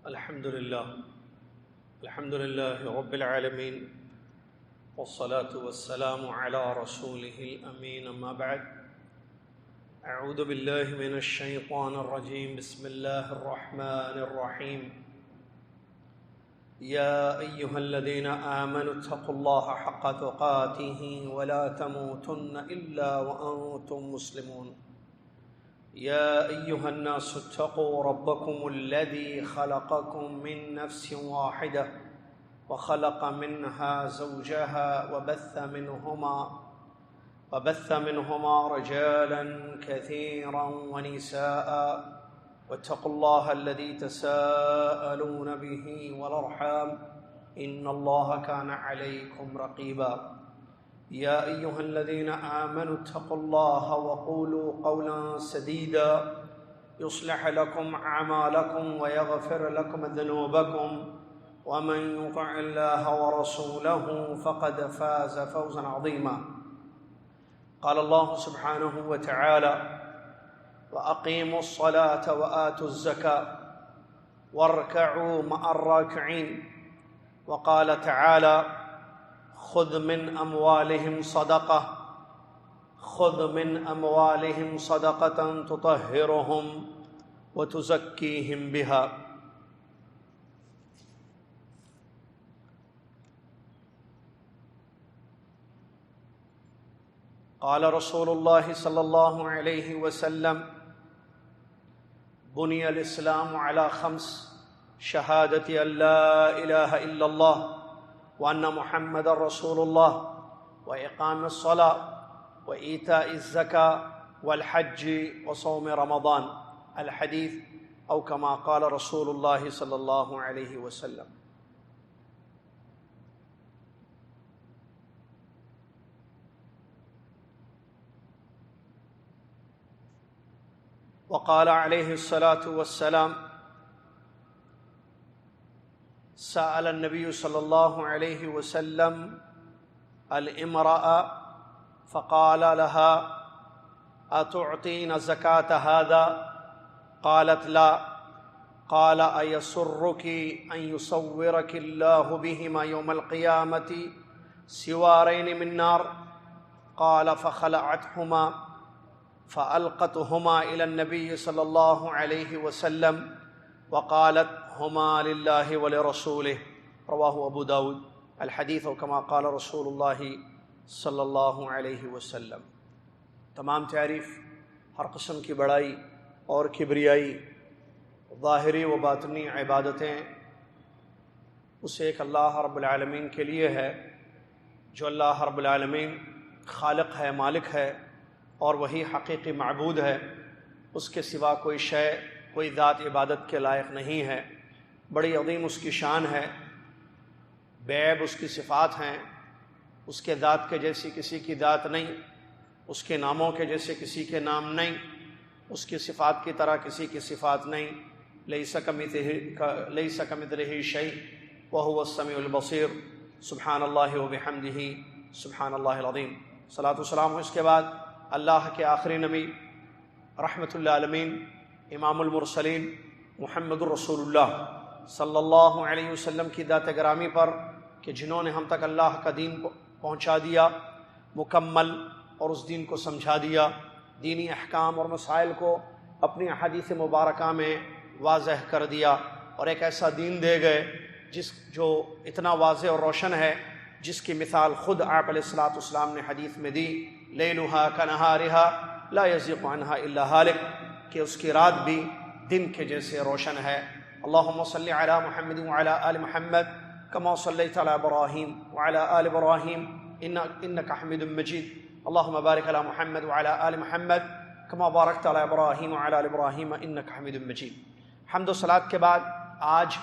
الحمد لله رب العالمين والصلاة والسلام على رسوله الأمين أما بعد أعوذ بالله من الشيطان الرجيم بسم الله الرحمن الرحيم يا أيها الذين آمنوا اتقوا الله حق تقاته ولا تموتن إلا وأنتم مسلمون يا أيها الناس اتقوا ربكم الذي خلقكم من نفس واحدة وخلق منها زوجها وبث منهما رجالا كثيرا ونساء واتقوا الله الذي تساءلون به والأرحام إن الله كان عليكم رقيبا يا أيها الذين آمنوا اتقوا الله وقولوا قولا سديدا يصلح لكم أعمالكم ويغفر لكم ذنوبكم ومن يطع الله ورسوله فقد فاز فوزا عظيما قال الله سبحانه وتعالى وأقيموا الصلاة وآتوا الزكاة واركعوا مع الراكعين وقال تعالى خذ من أموالهم صدقة تطهرهم وتزكيهم بها قال رسول الله صلى الله عليه وسلم بني الإسلام على 5 شهادة أن لا إله إلا الله وأن محمد رسول الله وإقام الصلاة وإيتاء الزكاة والحج وصوم رمضان الحديث أو كما قال رسول الله صلى الله عليه وسلم. وقال عليه الصلاة والسلام سأل النبي صلى الله عليه وسلم الامرأة فقال لها أتعطين زكاة هذا؟ قالت لا. قال أيسرك أن يصورك الله بهما يوم القيامة سوارين من نار؟ قال فخلعتهما فألقتهما إلى النبي صلى الله عليه وسلم وقالت هما لله ولرسوله رواه ابو داود الحدیث كما قال رسول اللہ صلی اللہ علیہ وسلم. تمام تعریف، ہر قسم کی بڑائی اور کبریائی، ظاہری و باطنی عبادتیں اس ایک اللہ رب العالمین کے لیے ہے جو اللہ رب العالمین خالق ہے، مالک ہے اور وہی حقیقی معبود ہے. اس کے سوا کوئی شے، کوئی ذات عبادت کے لائق نہیں ہے. بڑی عظیم اس کی شان ہے، بے عیب اس کی صفات ہیں. اس کے ذات کے جیسی کسی کی ذات نہیں، اس کے ناموں کے جیسے کسی کے نام نہیں، اس کی صفات کی طرح کسی کی صفات نہیں. لیس کمثلہ شیء وہو السمیع البصیر. سبحان اللہ وبحمدہ سبحان اللہ العظیم. صلاۃ و سلام اس کے بعد اللہ کے آخری نبی رحمۃ للعالمین امام المرسلین محمد الرسول اللہ صلی اللہ علیہ وسلم کی ذات گرامی پر کہ جنہوں نے ہم تک اللہ کا دین پہنچا دیا مکمل اور اس دین کو سمجھا دیا، دینی احکام اور مسائل کو اپنی احادیث مبارکہ میں واضح کر دیا، اور ایک ایسا دین دے گئے جو اتنا واضح اور روشن ہے، جس کی مثال خود آپ علیہ الصلوۃ والسلام نے حدیث میں دی، لیلھا کنہارھا لا یزیغ عنہا الا ہالک، کہ اس کی رات بھی دن کے جیسے روشن ہے. اللہم صلی علی محمد وعلی آل محمد کما صلیت علی ابراہیم وعلی آل ابراہیم انک حمید مجید. اللہم بارک علی محمد وعلی آل محمد کما بارکت علی ابراہیم وعلی آل ابراہیم انک حمید مجید. حمد و صلاۃ کے بعد آج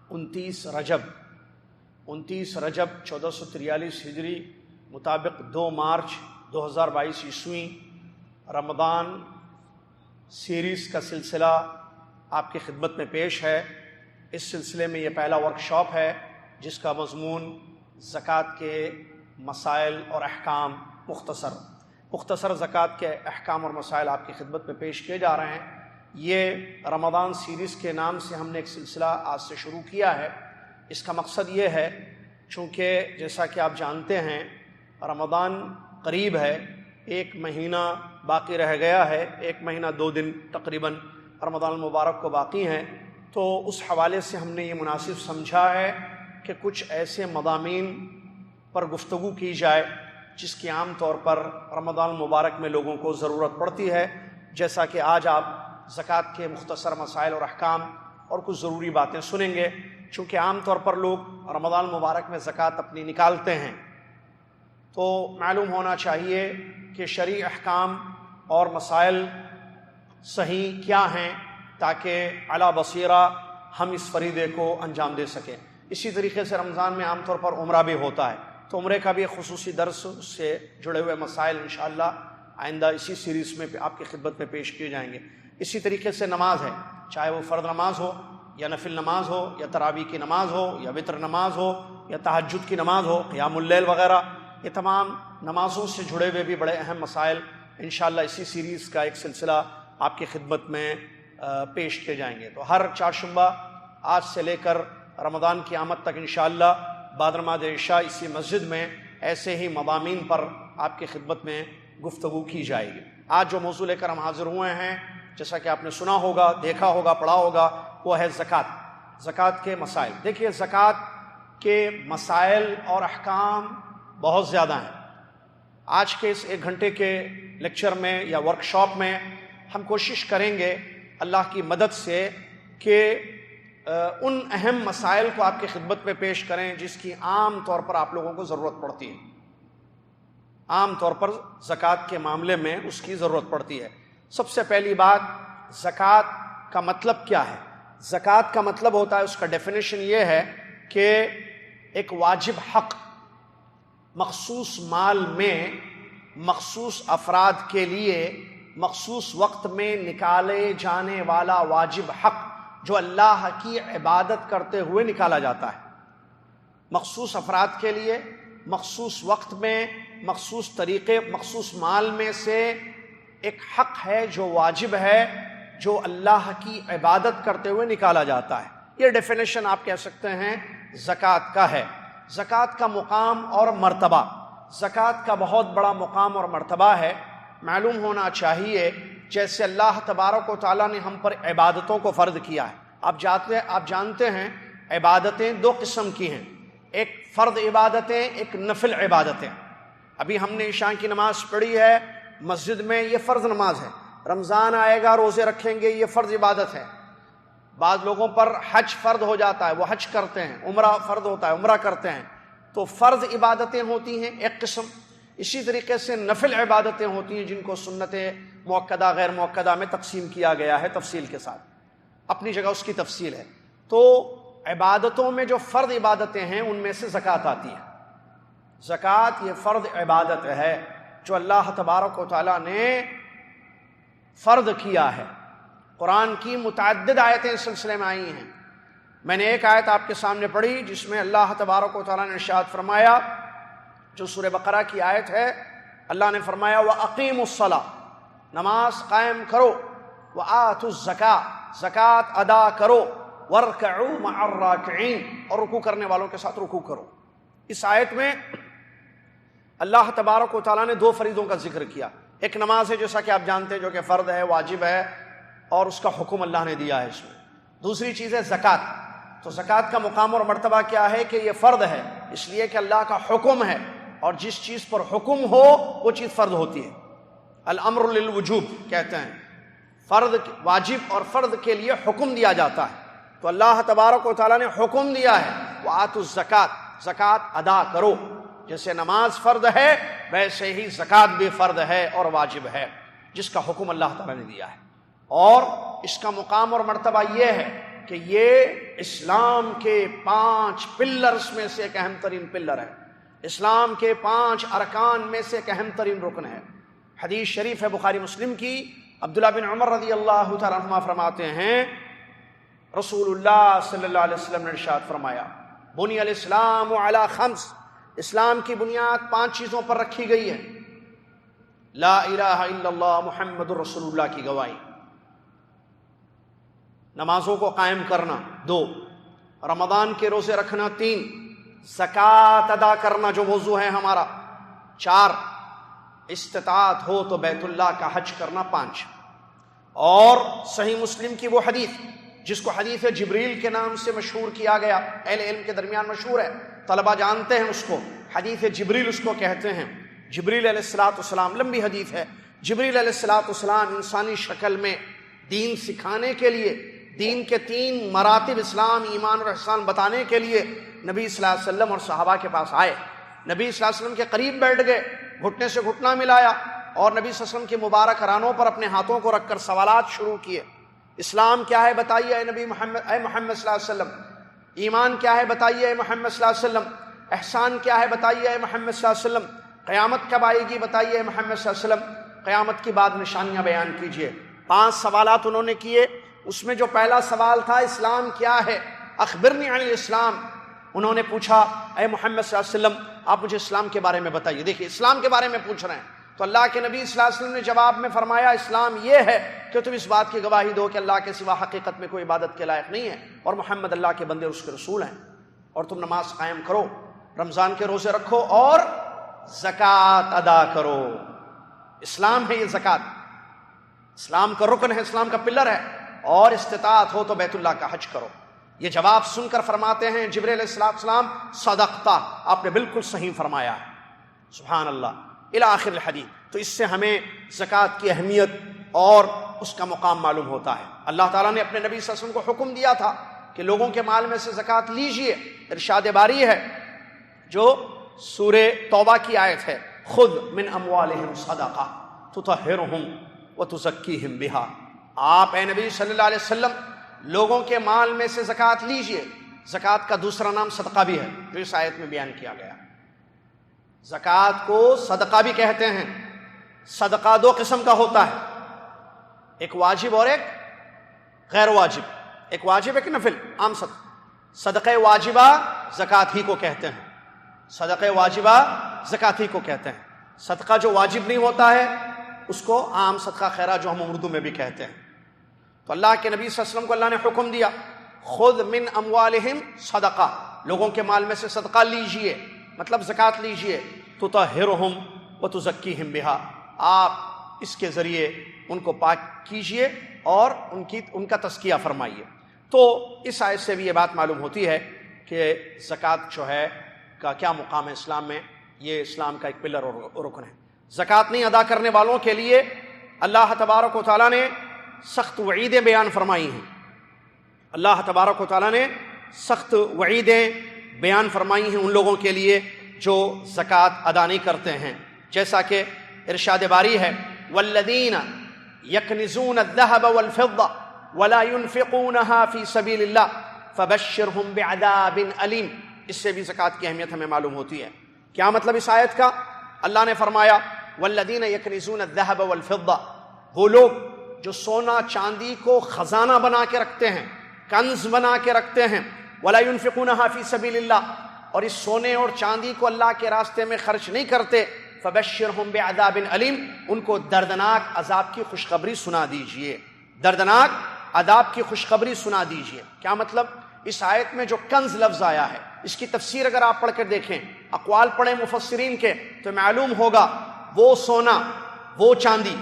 29 رجب 1443 ہجری مطابق 2 مارچ 2022 عیسوی رمضان سیریز کا سلسلہ آپ کی خدمت میں پیش ہے. اس سلسلے میں یہ پہلا ورکشاپ ہے جس کا مضمون زکوٰۃ کے مسائل اور احکام مختصر زکوٰۃ کے احکام اور مسائل آپ کی خدمت میں پیش کیے جا رہے ہیں. یہ رمضان سیریز کے نام سے ہم نے ایک سلسلہ آج سے شروع کیا ہے۔ اس کا مقصد یہ ہے، چونکہ جیسا کہ آپ جانتے ہیں رمضان قریب ہے، 1 مہینہ باقی رہ گیا ہے، 1 مہینہ 2 دن تقریباً رمضان المبارک کو باقی ہیں، تو اس حوالے سے ہم نے یہ مناسب سمجھا ہے کہ کچھ ایسے مضامین پر گفتگو کی جائے جس کی عام طور پر رمضان المبارک میں لوگوں کو ضرورت پڑتی ہے، جیسا کہ آج آپ زکوٰۃ کے مختصر مسائل اور احکام اور کچھ ضروری باتیں سنیں گے، چونکہ عام طور پر لوگ رمضان المبارک میں زکوٰۃ اپنی نکالتے ہیں، تو معلوم ہونا چاہیے کہ شرعی احکام اور مسائل صحیح کیا ہیں تاکہ علی بصیرہ ہم اس فریضے کو انجام دے سکیں۔ اسی طریقے سے رمضان میں عام طور پر عمرہ بھی ہوتا ہے، تو عمرے کا بھی ایک خصوصی درس سے جڑے ہوئے مسائل انشاءاللہ آئندہ اسی سیریز میں آپ کی خدمت میں پیش کیے جائیں گے۔ اسی طریقے سے نماز ہے، چاہے وہ فرض نماز ہو یا نفل نماز ہو یا تراویح کی نماز ہو یا وتر نماز ہو یا تہجد کی نماز ہو، قیام اللیل وغیرہ، یہ تمام نمازوں سے جڑے ہوئے بھی بڑے اہم مسائل انشاءاللہ اسی سیریز کا ایک سلسلہ آپ کی خدمت میں پیش کیے جائیں گے۔ تو ہر چہارشنبہ آج سے لے کر رمضان کی آمد تک انشاءاللہ بعد نماز عشاء اسی مسجد میں ایسے ہی مضامین پر آپ کی خدمت میں گفتگو کی جائے گی۔ آج جو موضوع لے کر ہم حاضر ہوئے ہیں، جیسا کہ آپ نے سنا ہوگا، دیکھا ہوگا، پڑھا ہوگا، وہ ہے زکوٰۃ کے مسائل۔ دیکھیے زکوٰۃ کے مسائل اور احکام بہت زیادہ ہیں۔ آج کے اس 1 گھنٹے کے لیکچر میں یا ورکشاپ میں ہم کوشش کریں گے اللہ کی مدد سے کہ ان اہم مسائل کو آپ کی خدمت میں پیش کریں جس کی عام طور پر آپ لوگوں کو ضرورت پڑتی ہے، عام طور پر زکوٰۃ کے معاملے میں اس کی ضرورت پڑتی ہے۔ سب سے پہلی بات، زکوٰۃ کا مطلب کیا ہے؟ زکوٰۃ کا مطلب ہوتا ہے، اس کا ڈیفینیشن یہ ہے کہ ایک واجب حق مخصوص مال میں مخصوص افراد کے لیے مخصوص وقت میں نکالے جانے والا واجب حق جو اللہ کی عبادت کرتے ہوئے نکالا جاتا ہے، مخصوص افراد کے لیے مخصوص وقت میں مخصوص طریقے مخصوص مال میں سے ایک حق ہے جو واجب ہے، جو اللہ کی عبادت کرتے ہوئے نکالا جاتا ہے۔ یہ ڈیفینیشن آپ کہہ سکتے ہیں زکوٰۃ کا ہے۔ زکوٰۃ کا مقام اور مرتبہ، زکوٰۃ کا بہت بڑا مقام اور مرتبہ ہے۔ معلوم ہونا چاہیے جیسے اللہ تبارک و تعالیٰ نے ہم پر عبادتوں کو فرض کیا ہے۔ آپ جانتے ہیں عبادتیں 2 قسم کی ہیں، ایک فرض عبادتیں، ایک نفل عبادتیں۔ ابھی ہم نے عشاء کی نماز پڑھی ہے مسجد میں، یہ فرض نماز ہے۔ رمضان آئے گا، روزے رکھیں گے، یہ فرض عبادت ہے۔ بعض لوگوں پر حج فرض ہو جاتا ہے، وہ حج کرتے ہیں، عمرہ فرض ہوتا ہے، عمرہ کرتے ہیں، تو فرض عبادتیں ہوتی ہیں ایک قسم۔ اسی طریقے سے نفل عبادتیں ہوتی ہیں جن کو سنت مؤکدہ غیر مؤکدہ میں تقسیم کیا گیا ہے تفصیل کے ساتھ، اپنی جگہ اس کی تفصیل ہے۔ تو عبادتوں میں جو فرض عبادتیں ہیں ان میں سے زکوٰۃ آتی ہے۔ زکوٰۃ یہ فرض عبادت ہے جو اللہ تبارک و تعالیٰ نے فرض کیا ہے۔ قرآن کی متعدد آیتیں اس سلسلے میں آئی ہیں۔ میں نے ایک آیت آپ کے سامنے پڑھی جس میں اللہ تبارک و تعالیٰ نے ارشاد فرمایا، جو سورہ بقرہ کی آیت ہے، اللہ نے فرمایا وَأَقِيمُوا الصَّلَاةَ، نماز قائم کرو، وَآتُوا الزَّكَاةَ، زکوٰۃ ادا کرو، وَارْكَعُوا مَعَ الرَّاكِعِينَ، اور رکوع کرنے والوں کے ساتھ رکوع کرو۔ اس آیت میں اللہ تبارک و تعالیٰ نے 2 فریضوں کا ذکر کیا۔ ایک نماز ہے جیسا کہ آپ جانتے ہیں جو کہ فرض ہے، واجب ہے، اور اس کا حکم اللہ نے دیا ہے اس میں۔ دوسری چیز ہے زکوٰۃ۔ تو زکوٰۃ کا مقام اور مرتبہ کیا ہے کہ یہ فرض ہے اس لیے کہ اللہ کا حکم ہے، اور جس چیز پر حکم ہو وہ چیز فرض ہوتی ہے۔ الامر للوجوب کہتے ہیں، فرض واجب اور فرض کے لیے حکم دیا جاتا ہے۔ تو اللہ تبارک و تعالیٰ نے حکم دیا ہے وآتوا الزکاۃ، زکوٰۃ ادا کرو۔ جیسے نماز فرض ہے ویسے ہی زکوٰۃ بھی فرض ہے اور واجب ہے، جس کا حکم اللہ تعالیٰ نے دیا ہے۔ اور اس کا مقام اور مرتبہ یہ ہے کہ یہ اسلام کے 5 پلرز میں سے ایک اہم ترین پلر ہے، اسلام کے 5 ارکان میں سے ایک اہم ترین رکن ہے۔ حدیث شریف ہے بخاری مسلم کی، عبداللہ بن عمر رضی اللہ تعالیٰ عنہما فرماتے ہیں رسول اللہ صلی اللہ علیہ وسلم نے ارشاد فرمایا بنی الاسلام علی 5، اسلام کی بنیاد 5 چیزوں پر رکھی گئی ہے۔ لا الہ الا اللہ محمد الرسول اللہ کی گواہی، نمازوں کو قائم کرنا 2، رمضان کے روزے رکھنا 3، زکوٰۃ ادا کرنا جو موضوع ہے ہمارا 4، استطاعت ہو تو بیت اللہ کا حج کرنا 5۔ اور صحیح مسلم کی وہ حدیث جس کو حدیث جبریل کے نام سے مشہور کیا گیا، اہل علم کے درمیان مشہور ہے، طلبہ جانتے ہیں اس کو، حدیث جبریل اس کو کہتے ہیں۔ جبریل علیہ السلام، لمبی حدیث ہے، جبریل علیہ السلام انسانی شکل میں دین سکھانے کے لیے، دین کے 3 مراتب اسلام، ایمان اور احسان بتانے کے لیے نبی صلی اللہ علیہ وسلم اور صحابہ کے پاس آئے، نبی صلی اللہ علیہ وسلم کے قریب بیٹھ گئے، گھٹنے سے گھٹنا ملایا اور نبی صلی اللہ علیہ وسلم کے مبارک رانوں پر اپنے ہاتھوں کو رکھ کر سوالات شروع کیے۔ اسلام کیا ہے بتائیے اے نبی محمد، اے محمد صلی اللہ علیہ وسلم، ایمان کیا ہے بتائیے اے محمد صلی اللہ علیہ وسلم، احسان کیا ہے بتائیے اے محمد صلی اللہ علیہ وسلم، قیامت کب آئے گی بتائیے اے محمد صلی اللہ علیہ وسلم، قیامت کی بعد نشانیاں بیان کیجیے۔ 5 سوالات انہوں نے کیے۔ اس میں جو پہلا سوال تھا اسلام کیا ہے، اخبرنی عن الاسلام، انہوں نے پوچھا اے محمد صلی اللہ علیہ وسلم آپ مجھے اسلام کے بارے میں بتائیے۔ دیکھیے اسلام کے بارے میں پوچھ رہے ہیں تو اللہ کے نبی صلی اللہ علیہ وسلم نے جواب میں فرمایا اسلام یہ ہے کہ تم اس بات کی گواہی دو کہ اللہ کے سوا حقیقت میں کوئی عبادت کے لائق نہیں ہے اور محمد اللہ کے بندے اور اس کے رسول ہیں، اور تم نماز قائم کرو، رمضان کے روزے رکھو اور زکوٰۃ ادا کرو۔ اسلام ہے یہ زکوٰۃ، اسلام کا رکن ہے، اسلام کا پلر ہے، اور استطاعت ہو تو بیت اللہ کا حج کرو۔ یہ جواب سن کر فرماتے ہیں جبریل علیہ السلام صدقتا، آپ نے بالکل صحیح فرمایا ہے، سبحان اللہ، الی آخر الحدیث۔ تو اس سے ہمیں زکوٰۃ کی اہمیت اور اس کا مقام معلوم ہوتا ہے۔ اللہ تعالیٰ نے اپنے نبی صلی اللہ علیہ وسلم کو حکم دیا تھا کہ لوگوں کے مال میں سے زکوٰۃ لیجئے، ارشاد باری ہے جو سورہ توبہ کی آیت ہے، خذ من اموالہم صدقہ تطہرہم وتزکیہم بہا۔ آپ اے نبی صلی اللہ علیہ وسلم لوگوں کے مال میں سے زکوٰۃ لیجئے۔ زکوٰۃ کا دوسرا نام صدقہ بھی ہے جو اس آیت میں بیان کیا گیا۔ زکوٰۃ کو صدقہ بھی کہتے ہیں۔ صدقہ 2 قسم کا ہوتا ہے، ایک واجب اور ایک غیر واجب، ایک واجب ایک نفل، عام صدقہ۔ صدقہ واجبہ زکوٰۃ ہی کو کہتے ہیں، صدقہ واجبہ زکوٰۃ ہی کو کہتے ہیں۔ صدقہ جو واجب نہیں ہوتا ہے اس کو عام صدقہ خیرہ جو ہم اردو میں بھی کہتے ہیں۔ تو اللہ کے نبی صلی اللہ علیہ وسلم کو اللہ نے حکم دیا خذ من اموالہم صدقہ، لوگوں کے مال میں سے صدقہ لیجئے، مطلب زکوٰۃ لیجئے، تطہرہم وتزکیہم بہا، آپ اس کے ذریعے ان کو پاک کیجئے اور ان کا تزکیہ فرمائیے۔ تو اس آیت سے بھی یہ بات معلوم ہوتی ہے کہ زکوٰۃ جو ہے کا کیا مقام ہے اسلام میں، یہ اسلام کا ایک پلر اور رکن ہے۔ زکوٰۃ نہیں ادا کرنے والوں کے لیے اللہ تبارک و تعالیٰ نے سخت وعیدیں بیان فرمائی ہیں، اللہ تبارک و تعالیٰ نے سخت وعیدیں بیان فرمائی ہیں ان لوگوں کے لیے جو زکوٰۃ ادا نہیں کرتے ہیں، جیسا کہ ارشاد باری ہے والذین یکنزون الذهب والفضة ولا ينفقونها في سبيل الله فبشرهم بعذاب علیم۔ اس سے بھی زکوٰۃ کی اہمیت ہمیں معلوم ہوتی ہے۔ کیا مطلب اس آیت کا؟ اللہ نے فرمایا والذین یکنزون الذهب والفضة، وہ لوگ جو سونا چاندی کو خزانہ بنا کے رکھتے ہیں، کنز بنا کے رکھتے ہیں، ولا ينفقونها في سبيل الله، اور اس سونے اور چاندی کو اللہ کے راستے میں خرچ نہیں کرتے، فبشرهم بعذاب علیم، ان کو دردناک عذاب کی خوشخبری سنا دیجئے، دردناک عذاب کی خوشخبری سنا دیجئے۔ کیا مطلب؟ اس آیت میں جو کنز لفظ آیا ہے اس کی تفسیر اگر آپ پڑھ کر دیکھیں، اقوال پڑھیں مفسرین کے، تو معلوم ہوگا وہ سونا، وہ چاندی،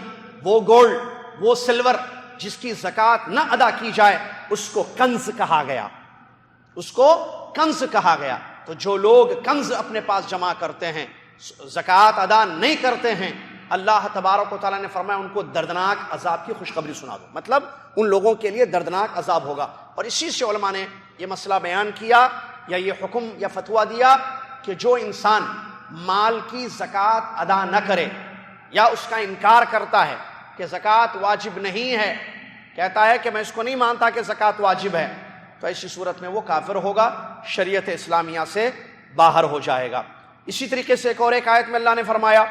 وہ گولڈ، وہ سلور جس کی زکوٰۃ نہ ادا کی جائے اس کو کنز کہا گیا، اس کو کنز کہا گیا۔ تو جو لوگ کنز اپنے پاس جمع کرتے ہیں، زکوٰۃ ادا نہیں کرتے ہیں، اللہ تبارک و تعالیٰ نے فرمایا ان کو دردناک عذاب کی خوشخبری سنا دو، مطلب ان لوگوں کے لیے دردناک عذاب ہوگا۔ اور اسی سے علماء نے یہ مسئلہ بیان کیا یا یہ حکم یا فتویٰ دیا کہ جو انسان مال کی زکوٰۃ ادا نہ کرے یا اس کا انکار کرتا ہے کہ زکوٰۃ واجب نہیں ہے، کہتا ہے کہ میں اس کو نہیں مانتا کہ زکوٰۃ واجب ہے، تو ایسی صورت میں وہ کافر ہوگا، شریعت اسلامیہ سے باہر ہو جائے گا۔ اسی طریقے سے ایک اور ایک آیت میں اللہ نے فرمایا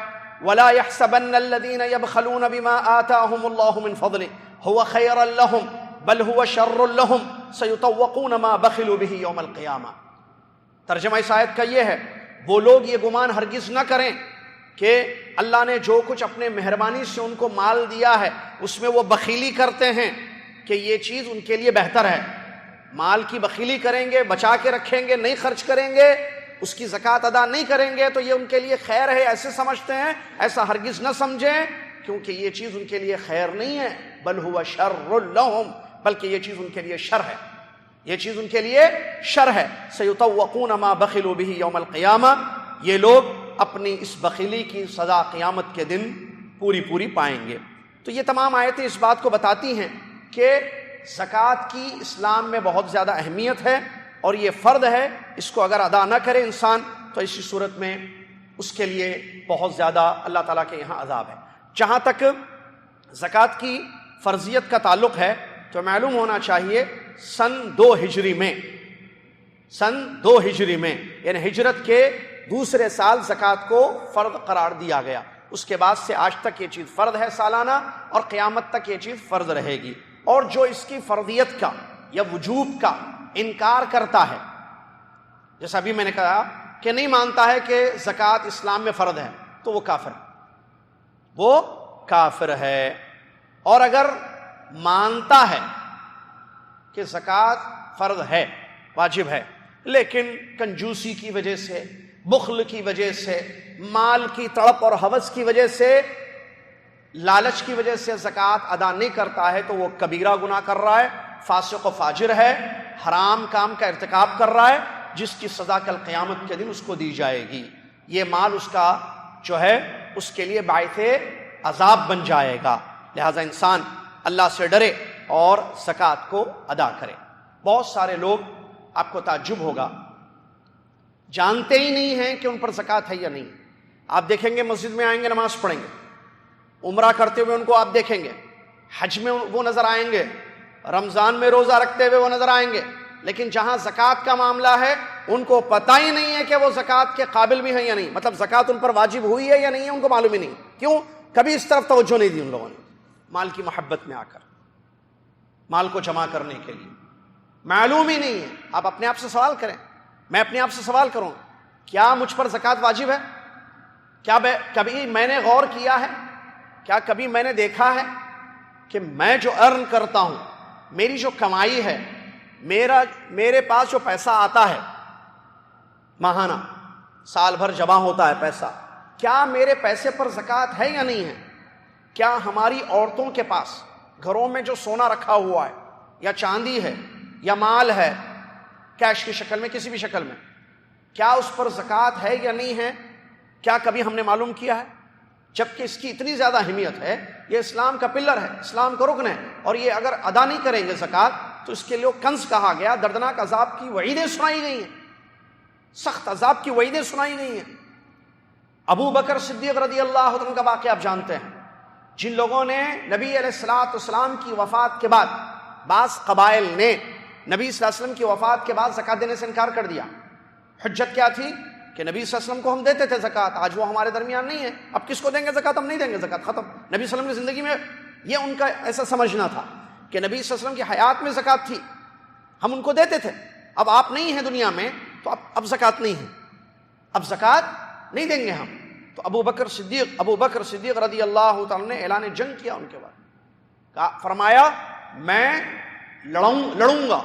وَلَا يَحْسَبَنَّ الَّذِينَ يَبْخَلُونَ بِمَا آتَاهُمُ اللَّهُ مِنْ فَضْلِهِ هُوَ خَيْرًا لَهُمْ بَلْ هُوَ شَرٌّ لَهُمْ سَيُطَوَّقُونَ مَا بَخِلُوا بِهِ يَوْمَ الْقِيَامَةِ۔ ترجمہ اس آیت کا یہ ہے وہ لوگ یہ گمان ہرگز نہ کریں کہ اللہ نے جو کچھ اپنے مہربانی سے ان کو مال دیا ہے اس میں وہ بخیلی کرتے ہیں کہ یہ چیز ان کے لیے بہتر ہے، مال کی بخیلی کریں گے، بچا کے رکھیں گے، نہیں خرچ کریں گے، اس کی زکوٰۃ ادا نہیں کریں گے تو یہ ان کے لیے خیر ہے، ایسے سمجھتے ہیں، ایسا ہرگز نہ سمجھیں، کیونکہ یہ چیز ان کے لیے خیر نہیں ہے، بل ہوا شر لہم، بلکہ یہ چیز ان کے لیے شر ہے، یہ چیز ان کے لیے شر ہے۔ سیطوقون ما بخلوا به یوم القیامہ، یہ لوگ اپنی اس بخیلی کی سزا قیامت کے دن پوری پائیں گے۔ تو یہ تمام آیتیں اس بات کو بتاتی ہیں کہ زکوٰۃ کی اسلام میں بہت زیادہ اہمیت ہے، اور یہ فرض ہے، اس کو اگر ادا نہ کرے انسان تو اسی صورت میں اس کے لیے بہت زیادہ اللہ تعالیٰ کے یہاں عذاب ہے۔ جہاں تک زکوٰۃ کی فرضیت کا تعلق ہے تو معلوم ہونا چاہیے سن 2 ہجری میں یعنی ہجرت کے دوسرے سال زکوٰۃ کو فرض قرار دیا گیا، اس کے بعد سے آج تک یہ چیز فرض ہے سالانہ، اور قیامت تک یہ چیز فرض رہے گی۔ اور جو اس کی فرضیت کا یا وجوب کا انکار کرتا ہے، جیسا ابھی میں نے کہا کہ نہیں مانتا ہے کہ زکوٰۃ اسلام میں فرض ہے، تو وہ کافر ہے۔ اور اگر مانتا ہے کہ زکوٰۃ فرض ہے، واجب ہے، لیکن کنجوسی کی وجہ سے، بخل کی وجہ سے، مال کی تڑپ اور ہوس کی وجہ سے، لالچ کی وجہ سے زکوٰۃ ادا نہیں کرتا ہے، تو وہ کبیرہ گناہ کر رہا ہے، فاسق و فاجر ہے، حرام کام کا ارتکاب کر رہا ہے، جس کی سزا کل قیامت کے دن اس کو دی جائے گی۔ یہ مال اس کا جو ہے اس کے لیے باعث عذاب بن جائے گا۔ لہذا انسان اللہ سے ڈرے اور زکوٰۃ کو ادا کرے۔ بہت سارے لوگ، آپ کو تعجب ہوگا، جانتے ہی نہیں ہیں کہ ان پر زکوٰۃ ہے یا نہیں۔ آپ دیکھیں گے مسجد میں آئیں گے، نماز پڑھیں گے، عمرہ کرتے ہوئے ان کو آپ دیکھیں گے، حج میں وہ نظر آئیں گے، رمضان میں روزہ رکھتے ہوئے وہ نظر آئیں گے، لیکن جہاں زکوٰۃ کا معاملہ ہے ان کو پتہ ہی نہیں ہے کہ وہ زکوٰۃ کے قابل بھی ہیں یا نہیں، مطلب زکوٰۃ ان پر واجب ہوئی ہے یا نہیں ہے ان کو معلوم ہی نہیں۔ کیوں؟ کبھی اس طرف توجہ نہیں دی ان لوگوں نے، مال کی محبت میں آ کر، مال کو جمع کرنے کے لیے معلوم ہی نہیں ہے۔ آپ اپنے آپ سے سوال کریں، میں اپنے آپ سے سوال کروں، کیا مجھ پر زکوٰۃ واجب ہے؟ کیا کبھی میں نے غور کیا ہے؟ کیا کبھی میں نے دیکھا ہے کہ میں جو ارن کرتا ہوں، میری جو کمائی ہے، میرے پاس جو پیسہ آتا ہے ماہانہ، سال بھر جمع ہوتا ہے پیسہ، کیا میرے پیسے پر زکوٰۃ ہے یا نہیں ہے؟ کیا ہماری عورتوں کے پاس گھروں میں جو سونا رکھا ہوا ہے یا چاندی ہے یا مال ہے، کیش کی شکل میں، کسی بھی شکل میں، کیا اس پر زکوٰۃ ہے یا نہیں ہے؟ کیا کبھی ہم نے معلوم کیا ہے؟ جبکہ اس کی اتنی زیادہ اہمیت ہے، یہ اسلام کا پلر ہے، اسلام کا رکن ہے، اور یہ اگر ادا نہیں کریں گے زکوٰۃ تو اس کے لیے کنز کہا گیا، دردناک عذاب کی وعیدیں سنائی گئی ہیں، سخت عذاب کی وعیدیں سنائی گئی ہیں۔ ابو بکر صدیق رضی اللہ عنہ کا واقعہ آپ جانتے ہیں، جن لوگوں نے نبی علیہ الصلوۃ والسلام کی وفات کے بعد، بعض قبائل نے نبی صلی اللہ علیہ وسلم کی وفات کے بعد زکوٰۃ دینے سے انکار کر دیا۔ حجت کیا تھی؟ کہ نبی صلی اللہ علیہ وسلم کو ہم دیتے تھے زکوٰۃ، آج وہ ہمارے درمیان نہیں ہے، اب کس کو دیں گے زکوٰۃ؟ ہم نہیں دیں گے زکوٰۃ، ختم۔ نبی صلی اللہ علیہ وسلم کی زندگی میں یہ ان کا ایسا سمجھنا تھا کہ نبی صلی اللہ علیہ وسلم کی حیات میں زکوٰۃ تھی، ہم ان کو دیتے تھے، اب آپ نہیں ہیں دنیا میں تو اب زکوٰۃ نہیں ہے، اب زکوٰۃ نہیں دیں گے ہم۔ تو ابو بکر صدیق رضی اللہ تعالیٰ نے اعلان جنگ کیا ان کے بعد، فرمایا میں لڑوں گا،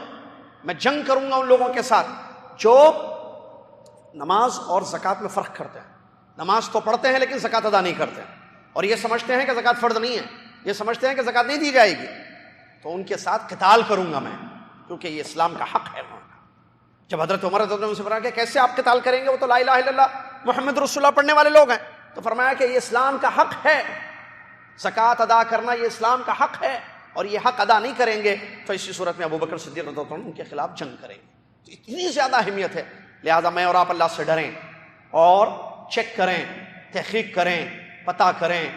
میں جنگ کروں گا ان لوگوں کے ساتھ جو نماز اور زکوٰۃ میں فرق کرتے ہیں، نماز تو پڑھتے ہیں لیکن زکوٰۃ ادا نہیں کرتے ہیں، اور یہ سمجھتے ہیں کہ زکوٰۃ فرض نہیں ہے، یہ سمجھتے ہیں کہ زکوٰۃ نہیں دی جائے گی، تو ان کے ساتھ قتال کروں گا میں، کیونکہ یہ اسلام کا حق ہے۔ جب حضرت عمر رضی اللہ عنہ سے فرمایا کہ کیسے آپ قتال کریں گے، وہ تو لا الہ الا اللہ محمد رسول اللہ پڑھنے والے لوگ ہیں، تو فرمایا کہ یہ اسلام کا حق ہے، زکوٰۃ ادا کرنا یہ اسلام کا حق ہے، اور یہ حق ادا نہیں کریں گے تو اسی صورت میں ابو بکر صدیق رضی اللہ عنہ ان کے خلاف جنگ کریں گے۔ تو اتنی زیادہ اہمیت ہے، لہذا میں اور آپ اللہ سے ڈریں اور چیک کریں، تحقیق کریں، پتہ کریں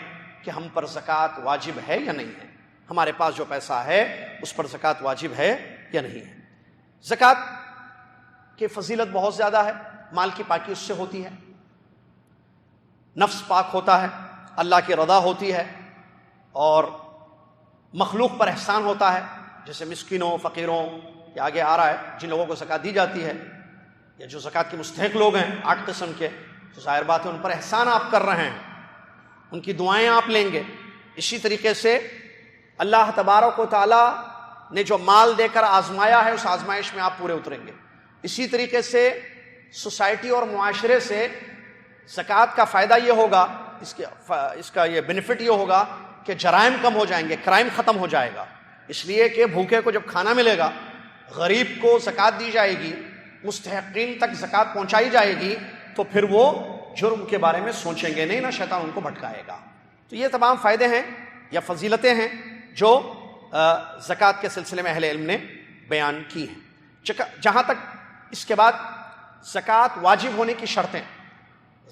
کہ ہم پر زکوٰۃ واجب ہے یا نہیں ہے، ہمارے پاس جو پیسہ ہے اس پر زکوٰۃ واجب ہے یا نہیں ہے۔ زکوٰۃ کی فضیلت بہت زیادہ ہے، مال کی پاکی اس سے ہوتی ہے، نفس پاک ہوتا ہے، اللہ کی رضا ہوتی ہے، اور مخلوق پر احسان ہوتا ہے، جیسے مسکینوں، فقیروں، یہ آگے آ رہا ہے، جن لوگوں کو زکوٰۃ دی جاتی ہے یا جو زکوٰۃ کے مستحق لوگ ہیں 8 قسم کے، تو ظاہر بات ہے ان پر احسان آپ کر رہے ہیں، ان کی دعائیں آپ لیں گے۔ اسی طریقے سے اللہ تبارک و تعالیٰ نے جو مال دے کر آزمایا ہے اس آزمائش میں آپ پورے اتریں گے۔ اسی طریقے سے سوسائٹی اور معاشرے سے زکوٰۃ کا فائدہ یہ ہوگا، اس کا یہ بینیفٹ یہ ہوگا کہ جرائم کم ہو جائیں گے، کرائم ختم ہو جائے گا، اس لیے کہ بھوکے کو جب کھانا ملے گا، غریب کو زکوٰۃ دی جائے گی، مستحقین تک زکوٰۃ پہنچائی جائے گی، تو پھر وہ جرم کے بارے میں سوچیں گے نہیں، نہ شیطان ان کو بھٹکائے گا۔ تو یہ تمام فائدے ہیں یا فضیلتیں ہیں جو زکوٰۃ کے سلسلے میں اہل علم نے بیان کی ہیں۔ جہاں تک اس کے بعد زکوٰۃ واجب ہونے کی شرطیں،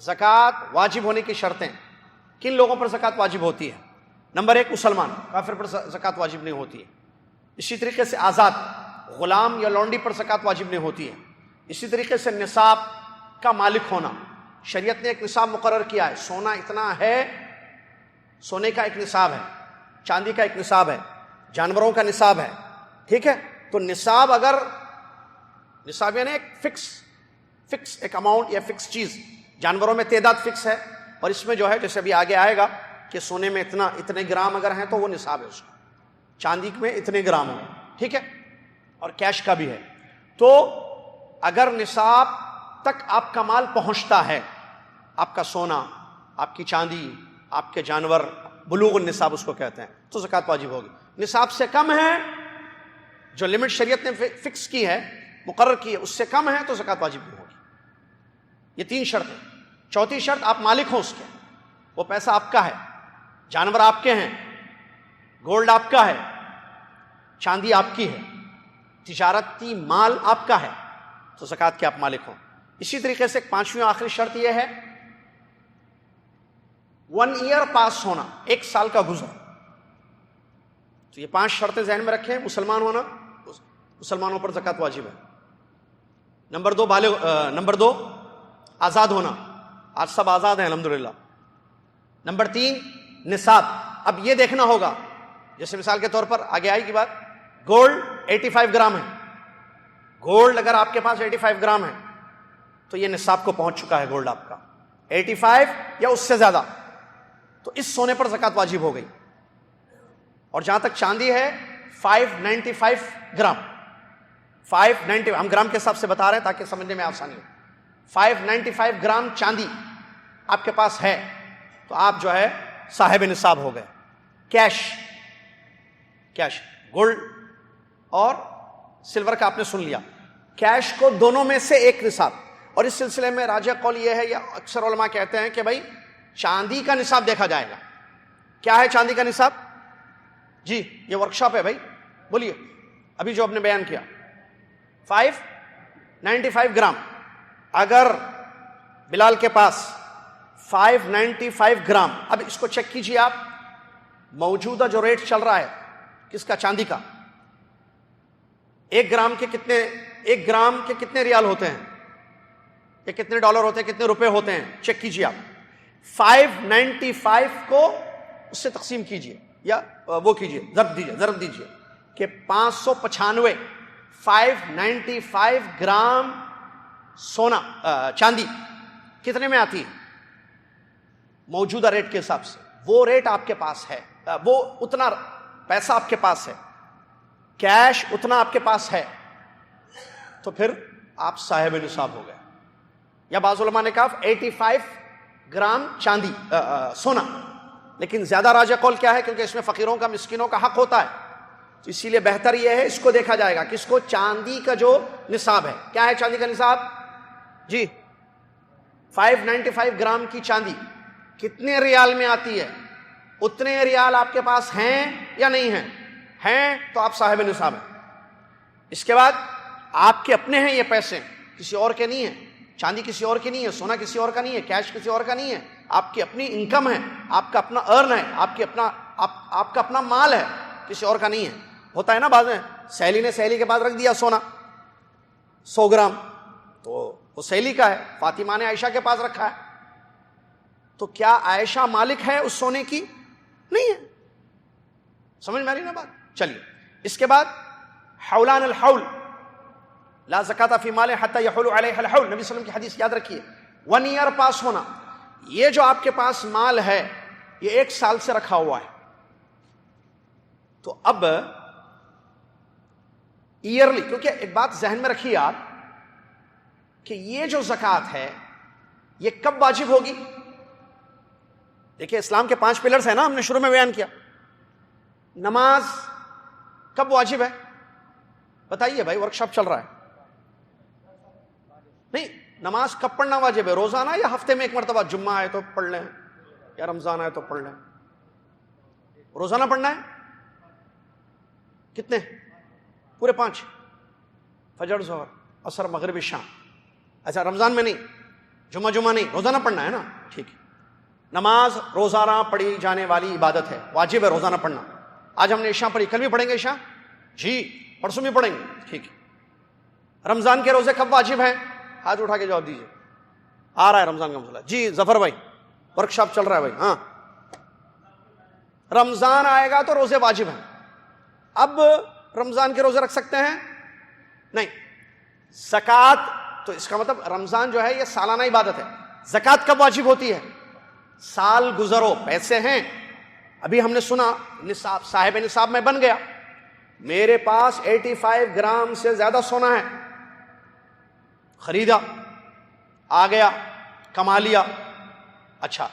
زکوٰۃ واجب ہونے کی شرطیں، کن لوگوں پر زکوٰۃ واجب ہوتی ہے؟ نمبر 1 مسلمان، کافر پر زکوٰۃ واجب نہیں ہوتی ہے۔ اسی طریقے سے آزاد غلام یا لونڈی پر زکوٰۃ واجب نہیں ہوتی ہے۔ اسی طریقے سے نصاب کا مالک ہونا، شریعت نے ایک نصاب مقرر کیا ہے، سونا اتنا ہے، سونے کا ایک نصاب ہے، چاندی کا ایک نصاب ہے، جانوروں کا نصاب ہے، ٹھیک ہے؟ تو نصاب اگر نصاب یعنی ایک فکس ایک اماؤنٹ یا فکس چیز، جانوروں میں تعداد فکس ہے، اور اس میں جو ہے جیسے ابھی آگے آئے گا کہ سونے میں اتنے گرام اگر ہیں تو وہ نصاب ہے اس کا، چاندی میں اتنے گرام ہیں، ٹھیک ہے؟ اور کیش کا بھی ہے۔ تو اگر نصاب تک آپ کا مال پہنچتا ہے، آپ کا سونا، آپ کی چاندی، آپ کے جانور، بلوغ النصاب اس کو کہتے ہیں، تو زکوٰۃ واجب ہوگی۔ نصاب سے کم ہے، جو لمٹ شریعت نے فکس کی ہے، مقرر کی ہے، اس سے کم ہے تو زکوٰۃ واجب نہیں ہوگی۔ یہ 3 شرطیں۔ چوتھی شرط، آپ مالک ہوں اس کے، وہ پیسہ آپ کا ہے، جانور آپ کے ہیں، گولڈ آپ کا ہے، چاندی آپ کی ہے، تجارتی مال آپ کا ہے، تو زکوٰۃ کے آپ مالک ہوں۔ اسی طریقے سے 5ویں آخری شرط یہ ہے 1 ایئر پاس ہونا، 1 سال کا گزر۔ تو یہ 5 شرطیں ذہن میں رکھیں۔ مسلمان ہونا، مسلمانوں پر زکوٰۃ واجب ہے۔ نمبر 2 آزاد ہونا، آج سب آزاد ہیں الحمدللہ۔ نمبر 3 نصاب۔ اب یہ دیکھنا ہوگا، جیسے مثال کے طور پر آگے آئی کی بات، گولڈ 85 گرام ہے، گولڈ اگر آپ کے پاس 85 گرام ہے تو یہ نصاب کو پہنچ چکا ہے گولڈ آپ کا 85 یا اس سے زیادہ، تو اس سونے پر زکوٰۃ واجب ہو گئی۔ اور جہاں تک چاندی ہے 595 گرام، 590 ہم گرام کے حساب سے بتا رہے ہیں تاکہ سمجھنے میں آسانی ہو، 595 گرام چاندی آپ کے پاس ہے تو آپ جو ہے صاحب نصاب ہو گئے۔ کیش گولڈ اور سلور کا آپ نے سن لیا، کیش کو دونوں میں سے ایک نصاب۔ اور اس سلسلے میں راجح قول یہ ہے، یا اکثر علماء کہتے ہیں کہ بھائی چاندی کا نصاب دیکھا جائے گا۔ کیا ہے چاندی کا نصاب؟ جی یہ ورکشاپ ہے بھائی، بولیے ابھی جو آپ نے بیان کیا 595 گرام۔ اگر بلال کے پاس 595 گرام، اب اس کو چیک کیجئے آپ، موجودہ جو ریٹ چل رہا ہے کس کا؟ چاندی کا۔ 1 گرام کے کتنے ریال ہوتے ہیں، یا کتنے ڈالر ہوتے ہیں، کتنے روپے ہوتے ہیں؟ چیک کیجئے آپ۔ 595 کو اس سے تقسیم کیجئے، یا وہ کیجئے، ضرب دیجئے کہ 595 595 گرام سونا چاندی کتنے میں آتی ہے موجودہ ریٹ کے حساب سے؟ وہ ریٹ آپ کے پاس ہے، وہ اتنا پیسہ آپ کے پاس ہے، کیش اتنا آپ کے پاس ہے، تو پھر آپ صاحب نصاب ہو گئے۔ یا بعض علماء نے کہا 85 گرام چاندی سونا، لیکن زیادہ راجح قول کیا ہے، کیونکہ اس میں فقیروں کا، مسکینوں کا حق ہوتا ہے، تو اسی لیے بہتر یہ ہے اس کو دیکھا جائے گا، کس کو؟ چاندی کا جو نصاب ہے۔ کیا ہے چاندی کا نصاب؟ جی 595 گرام کی چاندی کتنے ریال میں آتی ہے؟ اتنے ریال آپ کے پاس ہیں یا نہیں ہیں تو آپ صاحب نصاب ہیں۔ اس کے بعد آپ کے اپنے ہیں یہ پیسے، کسی اور کے نہیں ہیں، چاندی کسی اور کی نہیں ہے، سونا کسی اور کا نہیں ہے، کیش کسی اور کا نہیں ہے، آپ کی اپنی انکم ہے، آپ کا اپنا ارن ہے، آپ کا اپنا مال ہے، کسی اور کا نہیں ہے۔ ہوتا ہے نا بعض میں، سہیلی نے سہیلی کے پاس رکھ دیا سونا 100 گرام، تو وہ سہیلی کا ہے، فاطمہ نے عائشہ کے پاس رکھا ہے، تو کیا عائشہ مالک ہے اس سونے کی؟ نہیں ہے۔ سمجھ میں آ رہی نا بات؟ چلیے اس کے بعد حولان الحول، لا زکاۃ فی مال حتی یحول علیہ الحول، نبی صلی اللہ علیہ وسلم کی حدیث یاد رکھیے۔ 1 ایئر پاس ہونا، یہ جو آپ کے پاس مال ہے یہ 1 سال سے رکھا ہوا ہے، تو اب ایئرلی. کیونکہ ایک بات ذہن میں رکھیے آپ کہ یہ جو زکوٰۃ ہے یہ کب واجب ہوگی؟ دیکھیے اسلام کے 5 پلرز ہیں نا، ہم نے شروع میں بیان کیا. نماز کب واجب ہے؟ بتائیے بھائی، ورک شاپ چل رہا ہے. نہیں، نماز کب پڑھنا واجب ہے؟ روزانہ یا ہفتے میں ایک مرتبہ؟ جمعہ آئے تو پڑھ لیں یا رمضان آئے تو پڑھ لیں. روزانہ پڑھنا ہے. کتنے؟ پورے 5، فجر، ظہر، عصر، مغرب، شام. اچھا رمضان میں نہیں، جمعہ نہیں، روزانہ پڑھنا ہے نا. ٹھیک ہے. نماز روزانہ پڑھی جانے والی عبادت ہے، واجب ہے روزانہ پڑھنا. آج ہم نے عشاء پڑھی، کل بھی پڑھیں گے عشاء؟ جی. پرسوں بھی پڑھیں گے. ٹھیک ہے. رمضان کے روزے کب واجب ہیں؟ ہاتھ اٹھا کے جواب دیجیے. آ رہا ہے رمضان کا مسئلہ. جی ظفر بھائی، ورک شاپ چل رہا ہے بھائی. ہاں، رمضان آئے گا تو روزے واجب ہیں. اب رمضان کے روزے رکھ سکتے ہیں؟ نہیں. زکوٰۃ، تو اس کا مطلب رمضان جو ہے یہ سالانہ عبادت ہے. زکوٰۃ کب واجب ہوتی ہے؟ سال گزرو، پیسے ہیں، ابھی ہم نے سنا نصاب، صاحب نصاب میں بن گیا، میرے پاس 85 گرام سے زیادہ سونا ہے، خریدا، آ گیا، کما لیا. اچھا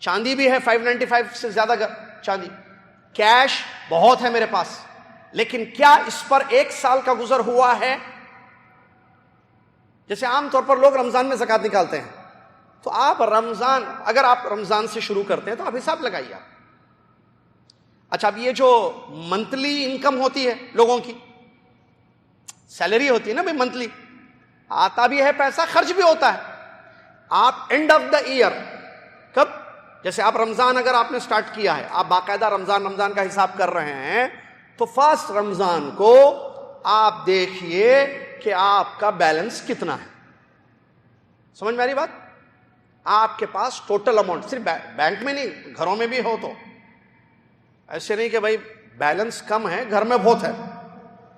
چاندی بھی ہے 595 سے زیادہ چاندی، کیش بہت ہے میرے پاس، لیکن کیا اس پر 1 سال کا گزر ہوا ہے؟ جیسے عام طور پر لوگ رمضان میں زکوٰۃ نکالتے ہیں، تو آپ رمضان، اگر آپ رمضان سے شروع کرتے ہیں تو آپ حساب لگائیے. اچھا اب یہ جو منتھلی انکم ہوتی ہے لوگوں کی، سیلری ہوتی ہے نا بھائی منتھلی، آتا بھی ہے پیسہ، خرچ بھی ہوتا ہے. آپ اینڈ آف دا ایئر کب، جیسے آپ رمضان اگر آپ نے سٹارٹ کیا ہے، آپ باقاعدہ رمضان کا حساب کر رہے ہیں، تو فرسٹ رمضان کو آپ دیکھیے کہ آپ کا بیلنس کتنا ہے. سمجھ میں آ رہی بات؟ آپ کے پاس ٹوٹل اماؤنٹ، صرف بینک میں نہیں، گھروں میں بھی ہو. تو ایسے نہیں کہ بھائی بیلنس کم ہے گھر میں بہت ہے،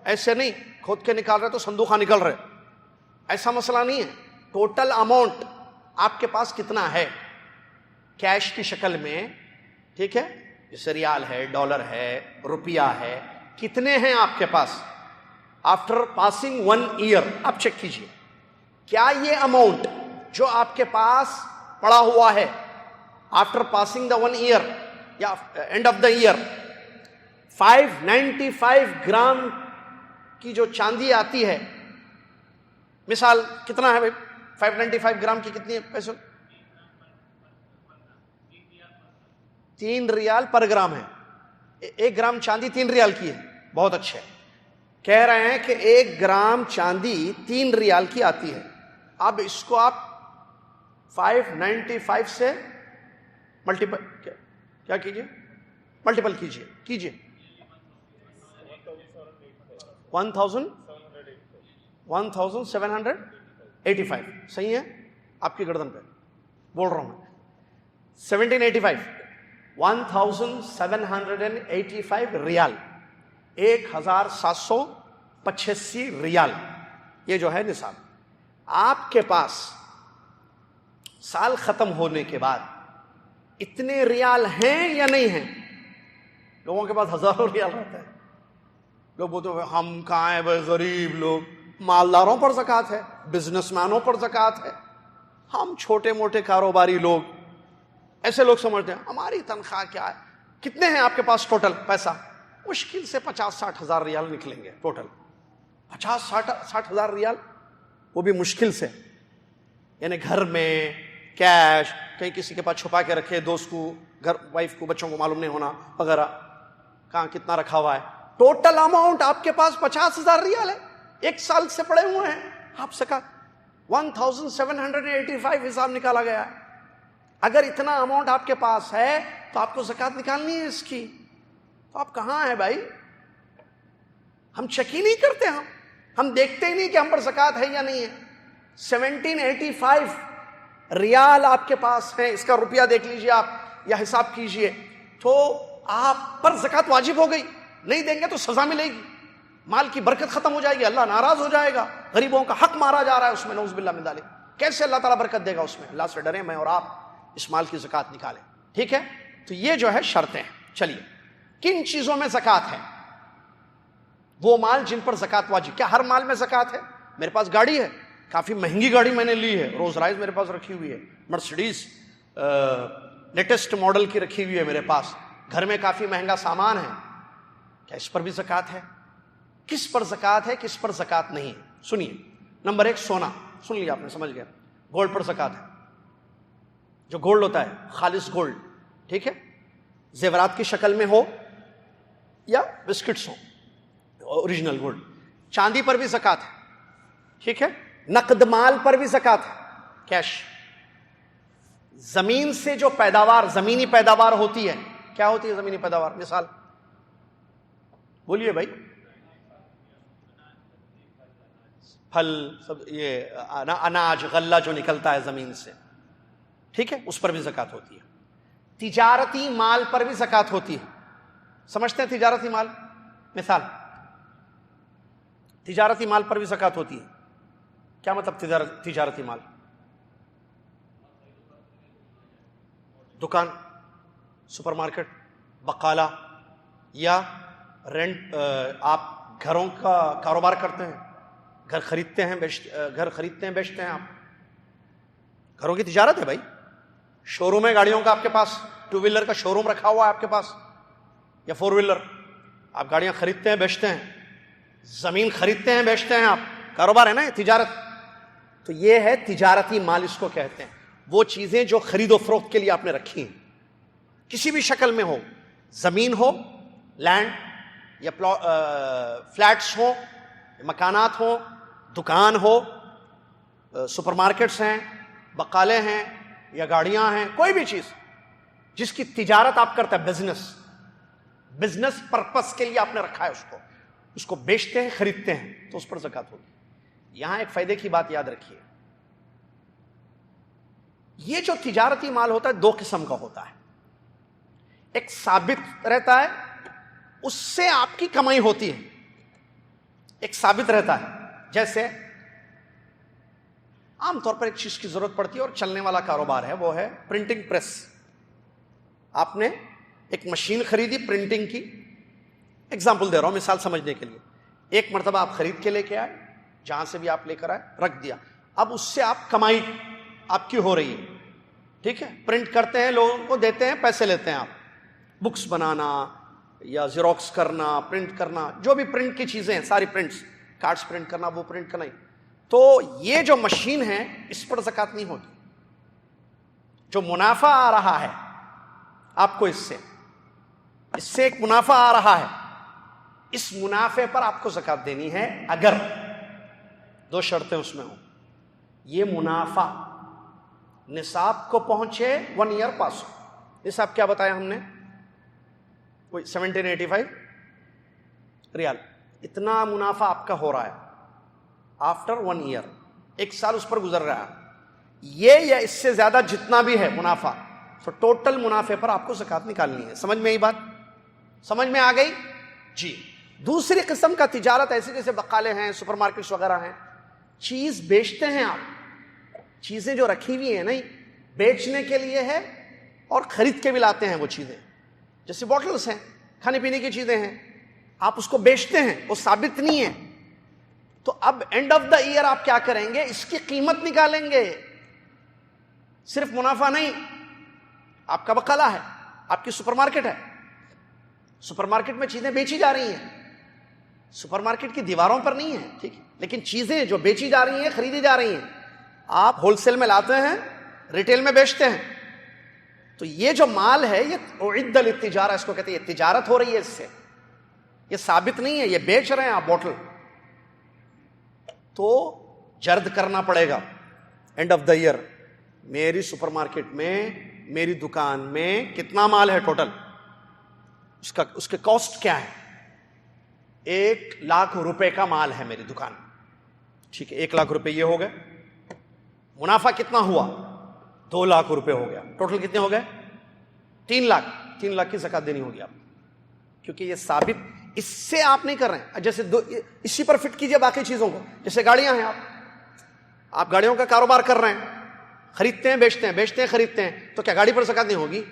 ایسے نہیں کھود کے نکال رہے تو صندوقہ نکل رہے، ایسا مسئلہ نہیں ہے. ٹوٹل اماؤنٹ آپ کے پاس کتنا ہے کیش کی شکل میں، ٹھیک ہے، جیسے ریال ہے، ڈالر ہے، روپیہ ہے، کتنے ہیں آپ کے پاس آفٹر پاسنگ 1 ایئر. آپ چیک کیجئے کیا یہ اماؤنٹ جو آپ کے پاس پڑا ہوا ہے آفٹر پاسنگ دا 1 ایئر یا end of the year, 595 gram کی جو چاندی آتی ہے، مثال کتنا ہے بھائی 595 گرام کی کتنی پیسوں؟ 3 ریال پر گرام ہے. 1 گرام چاندی 3 ریال کی ہے. بہت اچھے، کہہ رہے ہیں کہ 1 گرام چاندی 3 ریال کی آتی ہے. اب اس کو آپ 595 سے ملٹیپل کیا کیجئے، ملٹیپل کیجئے 1785. صحیح ہے؟ آپ کی گردن پہ بول رہا ہوں میں. 1785 1785 ریال، 1785 ریال، یہ جو ہے نصاب. آپ کے پاس سال ختم ہونے کے بعد اتنے ریال ہیں یا نہیں ہیں؟ لوگوں کے پاس ہزاروں ریال رہتا ہے. لوگ بولتے ہیں ہم کہاں ہیں بھائی، غریب لوگ. مالداروں پر زکوٰۃ ہے، بزنس مینوں پر زکوٰۃ ہے، ہم چھوٹے موٹے کاروباری لوگ، ایسے لوگ سمجھتے ہیں ہماری تنخواہ کیا ہے. کتنے ہیں آپ کے پاس ٹوٹل پیسہ؟ مشکل سے 50-60 ہزار ریال نکلیں گے ٹوٹل. 50-60 ہزار ریال، وہ بھی مشکل سے. یعنی گھر میں کیش کہیں کسی کے پاس چھپا کے رکھے، دوست کو، گھر وائف کو، بچوں کو معلوم نہیں ہونا وغیرہ، کہاں کتنا رکھا ہوا ہے. ٹوٹل اماؤنٹ آپ کے پاس 50 ہزار ریال ہے، 1 سال سے پڑے ہوئے ہیں. آپ زکوٰۃ 1785 حساب نکالا گیا ہے. اگر اتنا اماؤنٹ آپ کے پاس ہے تو آپ کو زکوٰۃ نکالنی ہے اس کی. تو آپ کہاں ہیں بھائی؟ ہم چیک ہی نہیں کرتے، ہم دیکھتے ہی نہیں کہ ہم پر زکوٰۃ ہے یا نہیں ہے. 1785 ریال آپ کے پاس ہیں، اس کا روپیہ دیکھ لیجئے آپ یا حساب کیجئے، تو آپ پر زکوٰۃ واجب ہو گئی. نہیں دیں گے تو سزا ملے گی، مال کی برکت ختم ہو جائے گی، اللہ ناراض ہو جائے گا، غریبوں کا حق مارا جا رہا ہے اس میں، نعوذ باللہ من ذالک. کیسے اللہ تعالیٰ برکت دے گا اس میں؟ اللہ سے ڈریں، میں اور آپ اس مال کی زکوٰۃ نکالیں. ٹھیک ہے، تو یہ جو ہے شرطیں ہیں. چلیے کن چیزوں میں زکوٰۃ ہے؟ وہ مال جن پر زکوٰۃ واجب. کیا ہر مال میں زکوٰۃ ہے؟ میرے پاس گاڑی ہے، کافی مہنگی گاڑی میں نے لی ہے، روز رائز میرے پاس رکھی ہوئی ہے، مرسڈیز لیٹسٹ ماڈل کی رکھی ہوئی ہے میرے پاس، گھر میں کافی مہنگا سامان ہے، کیا اس پر بھی زکوٰۃ ہے؟ کس پر زکوٰۃ ہے، کس پر زکوٰۃ نہیں؟ سنیے. نمبر 1 سونا، سن لیا آپ نے، سمجھ گیا. گولڈ پر زکوٰۃ ہے. جو گولڈ ہوتا ہے خالص گولڈ، ٹھیک ہے، زیورات کی شکل میں ہو یا بسکٹس ہو، اوریجنل گولڈ. چاندی پر بھی زکوٰۃ ہے، ٹھیک ہے. نقد مال پر بھی زکوٰۃ ہے، کیش. زمین سے جو پیداوار، زمینی پیداوار ہوتی ہے، کیا ہوتی ہے زمینی پیداوار؟ مثال بولیے بھائی. پھل، سب، یہ اناج، غلہ جو نکلتا ہے زمین سے، ٹھیک ہے، اس پر بھی زکوٰۃ ہوتی ہے. تجارتی مال پر بھی زکوٰۃ ہوتی ہے. سمجھتے ہیں تجارتی مال؟ مثال، تجارتی مال پر بھی زکوٰۃ ہوتی ہے. کیا مطلب تجارتی مال؟ دکان، سپر مارکیٹ، بقالہ، یا رینٹ. آپ گھروں کا کاروبار کرتے ہیں، گھر خریدتے ہیں بیچتے ہیں. آپ گھروں کی تجارت ہے بھائی. شو روم ہے گاڑیوں کا آپ کے پاس، 2 ویلر کا شو روم رکھا ہوا ہے آپ کے پاس، یا 4 ویلر. آپ گاڑیاں خریدتے ہیں بیچتے ہیں، زمین خریدتے ہیں بیچتے ہیں، آپ کاروبار ہے نا، یہ تجارت. تو یہ ہے تجارتی مال، اس کو کہتے ہیں. وہ چیزیں جو خرید و فروخت کے لیے آپ نے رکھی ہیں، کسی بھی شکل میں ہو، زمین ہو، لینڈ یا فلیٹس ہو، مکانات ہوں، دکان ہو، سپر مارکیٹس ہیں، بقالے ہیں، یا گاڑیاں ہیں، کوئی بھی چیز جس کی تجارت آپ کرتے ہیں، بزنس پرپس کے لیے آپ نے رکھا ہے، اس کو بیچتے ہیں، خریدتے ہیں، تو اس پر زکوٰۃ ہوگی. یہاں ایک فائدے کی بات یاد رکھیے، یہ جو تجارتی مال ہوتا ہے 2 قسم کا ہوتا ہے. ایک ثابت رہتا ہے، اس سے آپ کی کمائی ہوتی ہے. ایک ثابت رہتا ہے، جیسے عام طور پر ایک چیز کی ضرورت پڑتی ہے اور چلنے والا کاروبار ہے، وہ ہے پرنٹنگ پریس. آپ نے ایک مشین خریدی پرنٹنگ کی، ایگزامپل دے رہا ہوں مثال سمجھنے کے لیے. ایک مرتبہ آپ خرید کے لے کے آئے، جہاں سے بھی آپ لے کر آئے، رکھ دیا. اب اس سے آپ کمائی آپ کی ہو رہی ہے، ٹھیک ہے. پرنٹ کرتے ہیں، لوگوں کو دیتے ہیں، پیسے لیتے ہیں. آپ بکس بنانا یا زیروکس کرنا، پرنٹ کرنا، جو بھی پرنٹ کی چیزیں ہیں، ساری پرنٹس، کارڈز پرنٹ کرنا، وہ پرنٹ کرنا. تو یہ جو مشین ہے، اس پر زکوٰۃ نہیں ہوگی. جو منافع آ رہا ہے آپ کو، اس سے ایک منافع آ رہا ہے، اس منافع پر آپ کو زکوٰۃ دینی ہے، اگر 2 شرطیں اس میں ہوں. یہ منافع نصاب کو پہنچے، 1 ایئر پاس ہو. نصاب کیا بتایا ہم نے؟ کوئی 1785 ریال. اتنا منافع آپ کا ہو رہا ہے آفٹر 1 ایئر، 1 سال اس پر گزر رہا ہے. یہ یا اس سے زیادہ جتنا بھی ہے منافع، تو ٹوٹل منافع پر آپ کو زکوٰۃ نکالنی ہے. سمجھ میں آئی بات؟ سمجھ میں آ گئی جی. دوسری قسم کا تجارت ایسے جیسے بقالے ہیں، سپر مارکیٹس وغیرہ ہیں، چیز بیچتے ہیں آپ. چیزیں جو رکھی ہوئی ہیں نہیں، بیچنے کے لیے ہے اور خرید کے بھی لاتے ہیں وہ چیزیں. جیسے باٹلز ہیں، کھانے پینے کی چیزیں ہیں، آپ اس کو بیچتے ہیں، وہ ثابت نہیں ہے. تو اب اینڈ آف دا ایئر آپ کیا کریں گے؟ اس کی قیمت نکالیں گے. صرف منافع نہیں. آپ کا بقالہ ہے، آپ کی سپر مارکیٹ ہے، سپر مارکیٹ میں چیزیں بیچی جا رہی ہیں، سپر مارکیٹ کی دیواروں پر نہیں ہے، ٹھیک ہے، لیکن چیزیں جو بیچی جا رہی ہیں، خریدی جا رہی ہیں. آپ ہول سیل میں لاتے ہیں، ریٹیل میں بیچتے ہیں. تو یہ جو مال ہے، یہ اعد للتجارہ اس کو کہتے ہیں. یہ تجارت ہو رہی ہے، اس سے یہ ثابت نہیں ہے، یہ بیچ رہے ہیں آپ بوٹل. تو جرد کرنا پڑے گا اینڈ آف دا ایئر. میری سپر مارکیٹ میں، میری دکان میں کتنا مال ہے ٹوٹل، اس کے کاسٹ کیا ہے؟ 1 لاکھ روپے کا مال ہے میری دکان، ٹھیک ہے. 1 لاکھ روپے یہ ہو گئے. منافع کتنا ہوا؟ 2 لاکھ روپے ہو گیا. ٹوٹل کتنے ہو گئے؟ 3 لاکھ. 3 لاکھ کی زکوٰۃ دینی ہوگی آپ، کیونکہ یہ ثابت، اس سے آپ نہیں کر رہے ہیں. جیسے اسی پر فٹ کیجئے باقی چیزوں کو. جیسے گاڑیاں ہیں، آپ گاڑیوں کا کاروبار کر رہے ہیں، خریدتے ہیں بیچتے ہیں، بیچتے ہیں خریدتے ہیں، تو کیا گاڑی پر زکوٰۃ نہیں ہوگی؟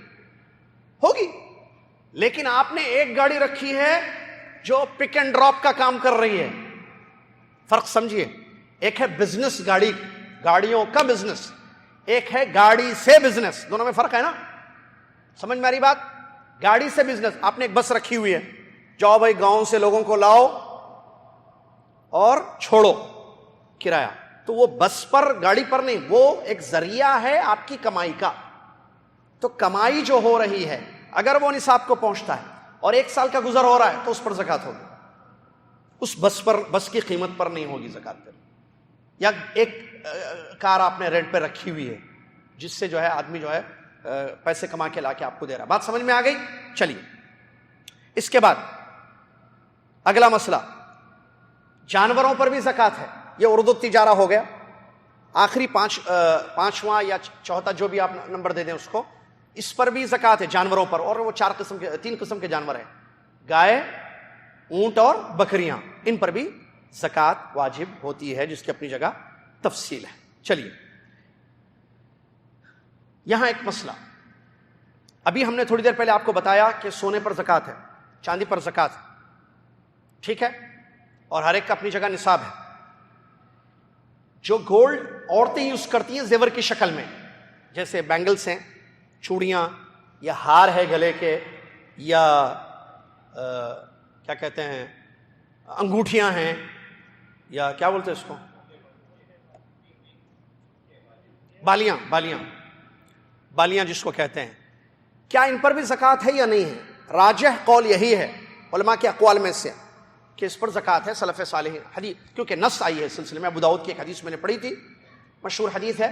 ہوگی. لیکن آپ نے ایک گاڑی رکھی ہے جو پک اینڈ ڈراپ کا کام کر رہی ہے. فرق سمجھیے, ایک ہے بزنس, گاڑیوں کا بزنس, ایک ہے گاڑی سے بزنس. دونوں میں فرق ہے نا, سمجھ میں آ رہی بات؟ گاڑی سے بزنس, آپ نے ایک بس رکھی ہوئی ہے, جاؤ بھائی گاؤں سے لوگوں کو لاؤ اور چھوڑو کرایہ, تو وہ بس پر, گاڑی پر نہیں, وہ ایک ذریعہ ہے آپ کی کمائی کا. تو کمائی جو ہو رہی ہے اگر وہ نصاب کو پہنچتا ہے اور 1 سال کا گزر ہو رہا ہے تو اس پر زکوٰۃ ہوگی. اس بس کی قیمت پر نہیں ہوگی زکوٰۃ. یا ایک کار آپ نے رینٹ پہ رکھی ہوئی ہے جس سے جو ہے آدمی جو ہے پیسے کما کے لا کے آپ کو دے رہا ہے. بات سمجھ میں آ گئی؟ چلیے اس کے بعد اگلا مسئلہ, جانوروں پر بھی زکوٰۃ ہے. یہ اردو تجارہ ہو گیا. آخری پانچواں یا چوتھا جو بھی آپ نمبر دے دیں اس کو, اس پر بھی زکوٰۃ ہے جانوروں پر. اور وہ 3 قسم کے جانور ہیں, گائے, اونٹ اور بکریاں. ان پر بھی زکوٰۃ واجب ہوتی ہے جس کی اپنی جگہ تفصیل ہے. چلیے یہاں ایک مسئلہ, ابھی ہم نے تھوڑی دیر پہلے آپ کو بتایا کہ سونے پر زکوٰۃ ہے, چاندی پر زکوٰۃ ہے, ٹھیک ہے, اور ہر ایک کا اپنی جگہ نصاب ہے. جو گولڈ عورتیں یوز کرتی ہیں زیور کی شکل میں, جیسے بینگلس ہیں, چوڑیاں, یا ہار ہے گلے کے, یا کیا کہتے ہیں انگوٹھیاں ہیں, یا کیا بولتے ہیں اس کو, بالیاں جس کو کہتے ہیں, کیا ان پر بھی زکوٰۃ ہے یا نہیں ہے؟ راجح قول یہی ہے علماء کے اقوال میں سے کہ اس پر زکوٰۃ ہے. سلف صالح حدیث, کیونکہ نص آئی ہے اس سلسلے میں. ابو داؤد کی ایک حدیث میں نے پڑھی تھی, مشہور حدیث ہے.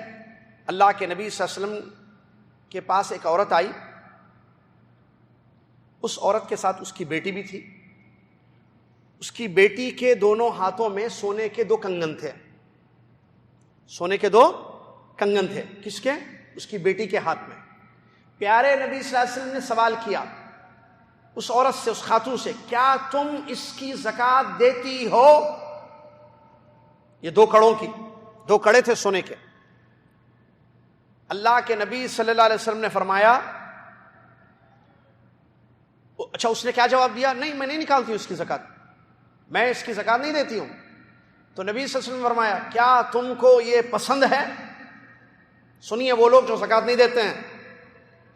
اللہ کے نبی صلی اللہ علیہ وسلم کے پاس ایک عورت آئی, اس عورت کے ساتھ اس کی بیٹی بھی تھی. اس کی بیٹی کے دونوں ہاتھوں میں سونے کے 2 کنگن تھے. سونے کے 2 کنگن تھے. کس کے؟ اس کی بیٹی کے ہاتھ میں. پیارے نبی صلی اللہ علیہ وسلم نے سوال کیا اس عورت سے, اس خاتون سے, کیا تم اس کی زکوٰۃ دیتی ہو؟ یہ 2 کڑوں کی, 2 کڑے تھے سونے کے. اللہ کے نبی صلی اللہ علیہ وسلم نے فرمایا, اچھا اس نے کیا جواب دیا؟ نہیں میں نہیں نکالتی اس کی زکوٰۃ, میں اس کی زکوٰۃ نہیں دیتی ہوں. تو نبی صلی اللہ علیہ وسلم نے فرمایا, کیا تم کو یہ پسند ہے؟ سنیے, وہ لوگ جو زکوٰۃ نہیں دیتے ہیں,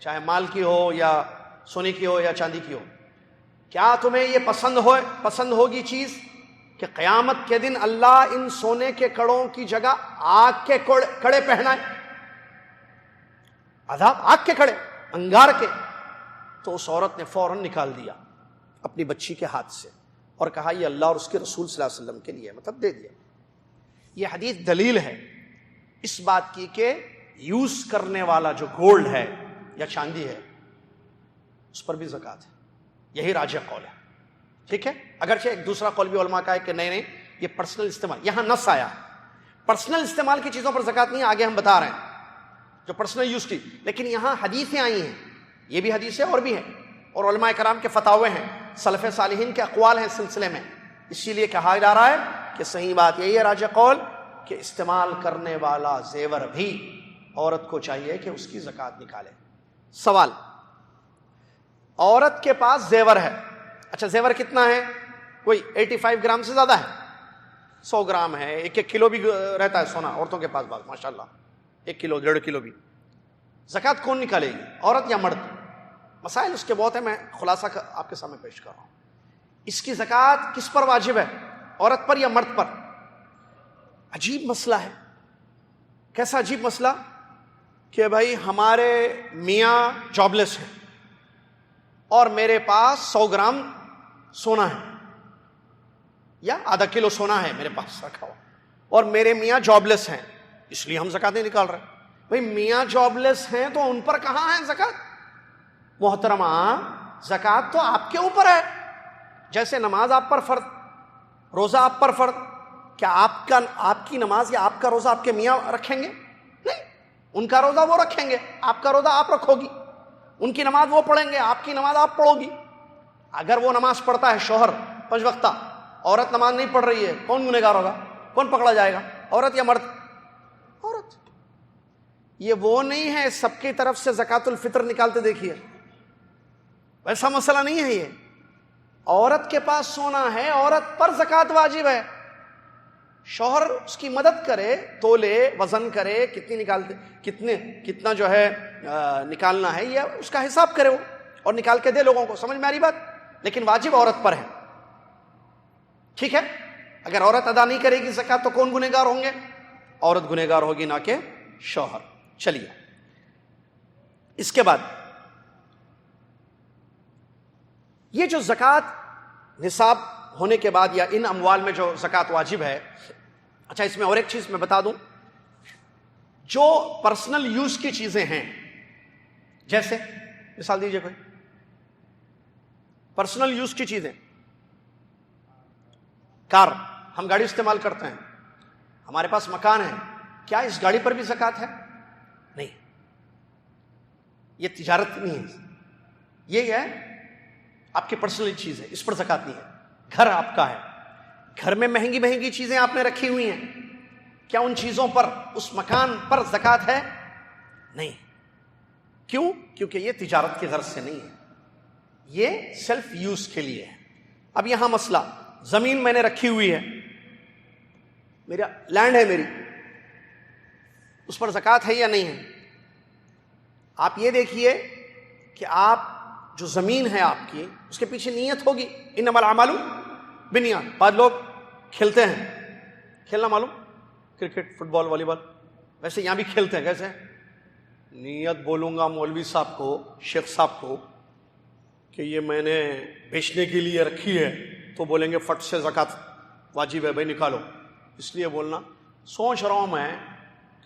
چاہے مال کی ہو یا سونے کی ہو یا چاندی کی ہو, کیا تمہیں یہ پسند ہوگی چیز کہ قیامت کے دن اللہ ان سونے کے کڑوں کی جگہ آگ کے کڑے پہنائے؟ عذاب آگ کے کڑے, انگار کے. تو اس عورت نے فوراً نکال دیا اپنی بچی کے ہاتھ سے اور کہا یہ اللہ اور اس کے رسول صلی اللہ علیہ وسلم کے لیے, مطلب دے دیا. یہ حدیث دلیل ہے اس بات کی کہ یوز کرنے والا جو گولڈ ہے یا چاندی ہے اس پر بھی زکوٰۃ ہے. یہی راجح قول ہے, ٹھیک ہے. اگرچہ ایک دوسرا قول بھی علماء کا ہے کہ نہیں یہ پرسنل استعمال, یہاں نص آیا پرسنل استعمال کی چیزوں پر زکوٰۃ نہیں, آگے ہم بتا رہے ہیں جو پرسنل یوز کی. لیکن یہاں حدیثیں آئی ہیں, یہ بھی حدیث ہے اور بھی ہے, اور علماء کرام کے فتاوے ہیں, سلف صالحین کے اقوال ہیں سلسلے میں. اسی لیے کہا جا رہا ہے کہ صحیح بات یہی ہے راجح قول کہ استعمال کرنے والا زیور بھی عورت کو چاہیے کہ اس کی زکوٰۃ نکالے. سوال, عورت کے پاس زیور ہے, اچھا زیور کتنا ہے؟ کوئی 85 گرام سے زیادہ ہے, 100 گرام ہے, 1 کلو بھی رہتا ہے سونا عورتوں کے پاس ماشاءاللہ, 1 کلو 1.5 کلو بھی. زکوٰۃ کون نکالے گی, عورت یا مرد؟ مسائل اس کے بہت ہیں, میں خلاصہ آپ کے سامنے پیش کر رہا ہوں. اس کی زکوٰۃ کس پر واجب ہے, عورت پر یا مرد پر؟ عجیب مسئلہ ہے. کیسا عجیب مسئلہ کہ بھائی ہمارے میاں جاب لیس ہیں اور میرے پاس 100 گرام سونا ہے یا ½ کلو سونا ہے میرے پاس رکھا ہوا, اور میرے میاں جاب لیس ہیں, اس لیے ہم زکوٰۃ نہیں نکال رہے. بھائی میاں جاب لیس ہیں تو ان پر کہاں ہے زکوٰۃ؟ محترمہ, زکوٰۃ تو آپ کے اوپر ہے. جیسے نماز آپ پر فرض, روزہ آپ پر فرض, کیا آپ کی نماز یا آپ کا روزہ آپ کے میاں رکھیں گے؟ نہیں, ان کا روزہ وہ رکھیں گے, آپ کا روزہ آپ رکھو گی. ان کی نماز وہ پڑھیں گے, آپ کی نماز آپ پڑھو گی. اگر وہ نماز پڑھتا ہے شوہر 5 وقتہ, عورت نماز نہیں پڑھ رہی ہے, کون گنہگار ہوگا, کون پکڑا جائے گا, عورت یا مرد؟ عورت. یہ وہ نہیں ہے سب کی طرف سے زکوٰۃ الفطر نکالتے دیکھیے, ویسا مسئلہ نہیں ہے یہ. عورت کے پاس سونا ہے، عورت پر زکوٰۃ واجب ہے. شوہر اس کی مدد کرے، تولے، وزن کرے، کتنا جو ہے نکالنا ہے، یہ اس کا حساب کرے وہ اور نکال کے دے لوگوں کو. سمجھ میں آ رہی بات؟ لیکن واجب عورت پر ہے. ٹھیک ہے. اگر عورت ادا نہیں کرے گی زکوٰۃ تو کون گنہگار ہوں گے؟ عورت گنہگار ہوگی، نہ کہ شوہر. چلیے اس کے بعد یہ جو زکوٰۃ نصاب ہونے کے بعد یا ان اموال میں جو زکوٰۃ واجب ہے. اچھا اس میں اور ایک چیز میں بتا دوں، جو پرسنل یوز کی چیزیں ہیں، جیسے مثال دیجیے کوئی پرسنل یوز کی چیزیں. کار، ہم گاڑی استعمال کرتے ہیں، ہمارے پاس مکان ہے، کیا اس گاڑی پر بھی زکوٰۃ ہے؟ نہیں، یہ تجارت نہیں ہے، یہ ہے آپ کی پرسنل چیز ہے، اس پر زکوٰۃ نہیں ہے. گھر آپ کا ہے، گھر میں مہنگی مہنگی چیزیں آپ نے رکھی ہوئی ہیں، کیا ان چیزوں پر، اس مکان پر زکوٰۃ ہے؟ نہیں. کیوں؟ کیونکہ یہ تجارت کی غرض سے نہیں ہے، یہ سیلف یوز کے لیے ہے. اب یہاں مسئلہ، زمین میں نے رکھی ہوئی ہے، میرا لینڈ ہے، میری، اس پر زکوٰۃ ہے یا نہیں ہے؟ آپ یہ دیکھیے کہ آپ جو زمین ہے آپ کی، اس کے پیچھے نیت ہوگی. انما الاعمال بالنیات. بعض لوگ کھیلتے ہیں، کھیلنا معلوم، کرکٹ، فٹ بال، والی بال، ویسے یہاں بھی کھیلتے ہیں. کیسے؟ نیت بولوں گا مولوی صاحب کو، شیخ صاحب کو کہ یہ میں نے بیچنے کے لیے رکھی ہے، تو بولیں گے فٹ سے زکوٰۃ واجب ہے بھائی نکالو. اس لیے بولنا سوچ رہا ہوں میں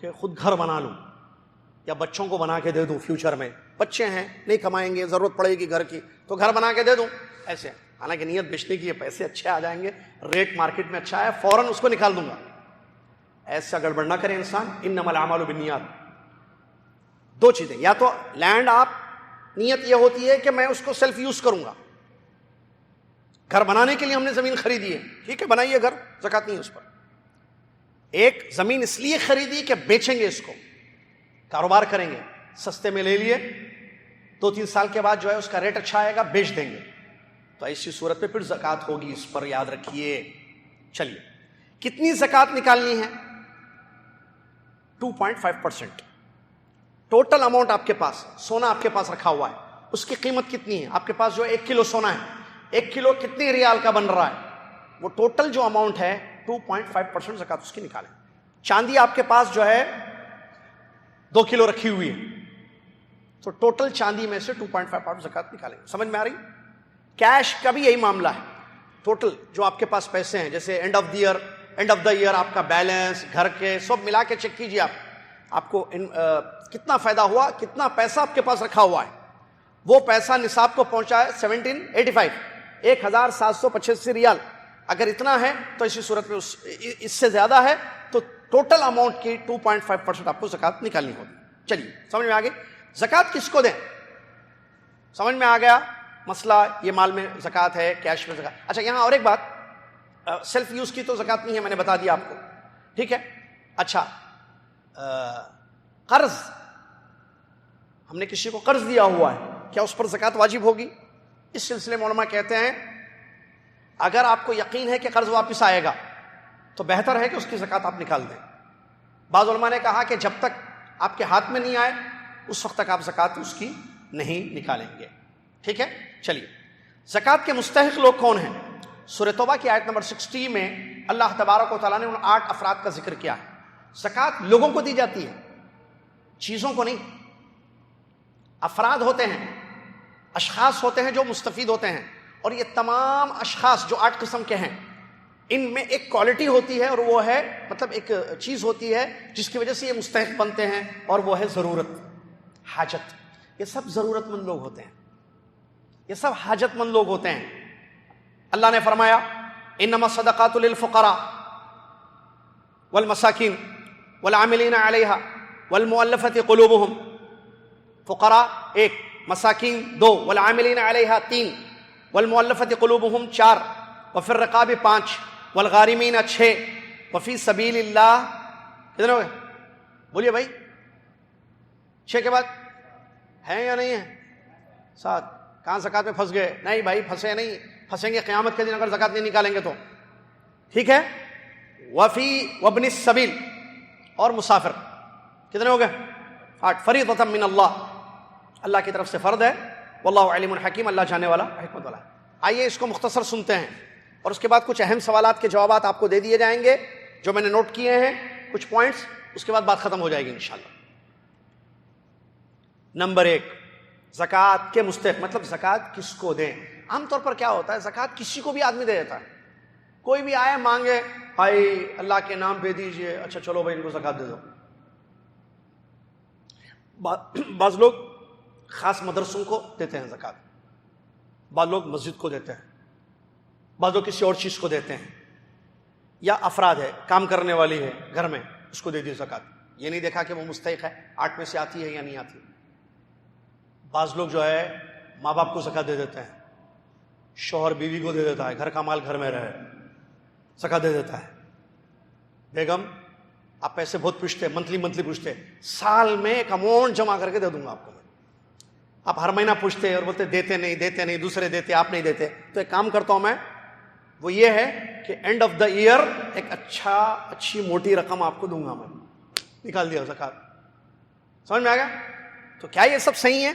کہ خود گھر بنا لوں یا بچوں کو بنا کے دے دوں. فیوچر میں بچے ہیں، نہیں کمائیں گے، ضرورت پڑے گی گھر کی، تو گھر بنا کے دے دوں. ایسے حالانکہ نیت بیچنے کی ہے، پیسے اچھے آ جائیں گے، ریٹ مارکیٹ میں اچھا ہے، فوراً اس کو نکال دوں گا. ایسا گڑبڑ نہ کرے انسان. انما الاعمال بالنیات. دو چیزیں، یا تو لینڈ آپ، نیت یہ ہوتی ہے کہ میں اس کو سیلف یوز کروں گا، گھر بنانے کے لیے ہم نے زمین خریدی ہے، ٹھیک ہے بنائیے گھر، زکوٰۃ نہیں ہے اس پر. ایک زمین اس لیے خریدی کہ بیچیں گے، اس کو کاروبار کریں گے، سستے میں لے لیے، 2-3 سال کے بعد جو ہے اس کا ریٹ اچھا آئے گا، بیچ دیں گے، تو ایسی صورت پہ پھر زکوٰۃ ہوگی. اس پر یاد رکھیے. چلیے کتنی زکوٰۃ نکالنی ہے؟ 2.5%. ٹوٹل اماؤنٹ آپ کے پاس، سونا آپ کے پاس رکھا ہوا ہے، اس کی قیمت کتنی ہے؟ آپ کے پاس جو 1 کلو سونا ہے، 1 کلو کتنے ریال کا بن رہا ہے؟ وہ ٹوٹل جو اماؤنٹ ہے 2.5% زکوٰۃ اس کی نکالیں. چاندی آپ کے پاس جو ہے 2 کلو رکھی ہوئی ہے، تو ٹوٹل چاندی میں سے 2.5% زکوٰۃ نکالیں. سمجھ میں آ رہی؟ کیش کا بھی یہی معاملہ ہے. ٹوٹل جو آپ کے پاس پیسے ہیں، جیسے اینڈ آف دا ایئر آپ کا بیلنس، گھر کے سب ملا کے چیک کیجیے آپ کو کتنا فائدہ ہوا، کتنا پیسہ آپ کے پاس رکھا ہوا ہے. وہ پیسہ نصاب کو پہنچا ہے 1785، 1785 ریال. اگر اتنا ہے تو اسی صورت میں اس سے زیادہ ہے تو ٹوٹل اماؤنٹ کی 2.5% آپ کو زکوٰۃ نکالنی ہوگی. چلیے سمجھ میں آ گئی. زکوٰۃ کس کو دیں؟ سمجھ میں آ گیا مسئلہ. یہ مال میں زکوٰۃ ہے، کیش میں زکوٰۃ. اچھا یہاں اور ایک بات، سیلف یوز کی تو زکوٰۃ نہیں ہے، میں نے بتا دیا آپ کو، ٹھیک ہے. اچھا قرض، ہم نے کسی کو قرض دیا ہوا ہے، کیا اس پر زکوٰۃ واجب ہوگی؟ اس سلسلے میں علماء کہتے ہیں اگر آپ کو یقین ہے کہ قرض واپس آئے گا تو بہتر ہے کہ اس کی زکوٰۃ آپ نکال دیں. بعض علماء نے کہا کہ جب تک آپ کے ہاتھ میں نہیں آئے اس وقت تک آپ زکوٰۃ اس کی نہیں نکالیں گے. ٹھیک ہے. چلیے زکوٰۃ کے مستحق لوگ کون ہیں؟ سورہ توبہ کی آیت نمبر 60 میں اللہ تبارک و تعالیٰ نے ان 8 افراد کا ذکر کیا ہے. زکوٰۃ لوگوں کو دی جاتی ہے، چیزوں کو نہیں. افراد ہوتے ہیں، اشخاص ہوتے ہیں جو مستفید ہوتے ہیں، اور یہ تمام اشخاص جو 8 قسم کے ہیں ان میں ایک کوالٹی ہوتی ہے، اور وہ ہے مطلب ایک چیز ہوتی ہے جس کی وجہ سے یہ مستحق بنتے ہیں، اور وہ ہے ضرورت، حاجت. یہ سب ضرورت مند لوگ ہوتے ہیں، یہ سب حاجت مند لوگ ہوتے ہیں. اللہ نے فرمایا انما الصدقات للفقراء والمساکین والعاملین علیہا والمؤلفۃ قلوبہم. فقراء 1، مساکین 2، والعاملین علیہا 3، والمؤلفۃ قلوبہم 4، وفی الرقاب 5، والغارمین 6، وفی سبیل اللہ. کتنے ہو گئے؟ بولیے بھائی، 6 کے بعد ہے یا نہیں ہے؟ 7. کہاں زکوٰۃ میں پھنس گئے؟ نہیں بھائی پھنسے نہیں. پھنسیں گے قیامت کے دن اگر زکوٰۃ نہیں نکالیں گے تو. ٹھیک ہے. وابن السبیل اور مسافر. کتنے ہو گئے؟ 8. فریضۃ من اللہ، اللہ کی طرف سے فرض ہے. واللہ علیم حکیم، اللہ جاننے والا حکمت والا ہے. آئیے اس کو مختصر سنتے ہیں اور اس کے بعد کچھ اہم سوالات کے جوابات آپ کو دے دیے جائیں گے جو میں نے نوٹ کیے ہیں، کچھ پوائنٹس. اس کے بعد بات ختم ہو جائے گی انشاءاللہ. نمبر 1، زکوٰۃ کے مستحق، مطلب زکوٰۃ کس کو دیں. عام طور پر کیا ہوتا ہے، زکوٰۃ کسی کو بھی آدمی دے دیتا ہے. کوئی بھی آئے مانگے، بھائی اللہ کے نام پہ دیجئے، اچھا چلو بھائی ان کو زکوٰۃ دے دو. بعض لوگ خاص مدرسوں کو دیتے ہیں زکوٰۃ، بعض لوگ مسجد کو دیتے ہیں، بعض لوگ کسی اور چیز کو دیتے ہیں، یا افراد ہے، کام کرنے والی ہے گھر میں، اس کو دے دی زکوٰۃ. یہ نہیں دیکھا کہ وہ مستحق ہے، 8 میں سے آتی ہے یا نہیں آتی. بعض لوگ جو ہے ماں باپ کو زکوٰۃ دے دیتے ہیں، شوہر بیوی کو دے دیتا ہے، گھر کا مال گھر میں رہے، زکوٰۃ دے دیتا ہے. بیگم آپ پیسے بہت پوچھتے، منتھلی پوچھتے، سال میں ایک اماؤنٹ جمع کر کے دے دوں گا آپ کو. آپ ہر مہینہ پوچھتے اور بولتے دیتے نہیں، دوسرے دیتے، آپ نہیں دیتے. تو ایک کام کرتا ہوں میں، وہ یہ ہے کہ اینڈ آف دا ایئر ایک اچھی موٹی رقم آپ کو دوں گا میں. نکال دیا زکوٰۃ. سمجھ میں آ گیا؟ تو کیا یہ سب صحیح ہے؟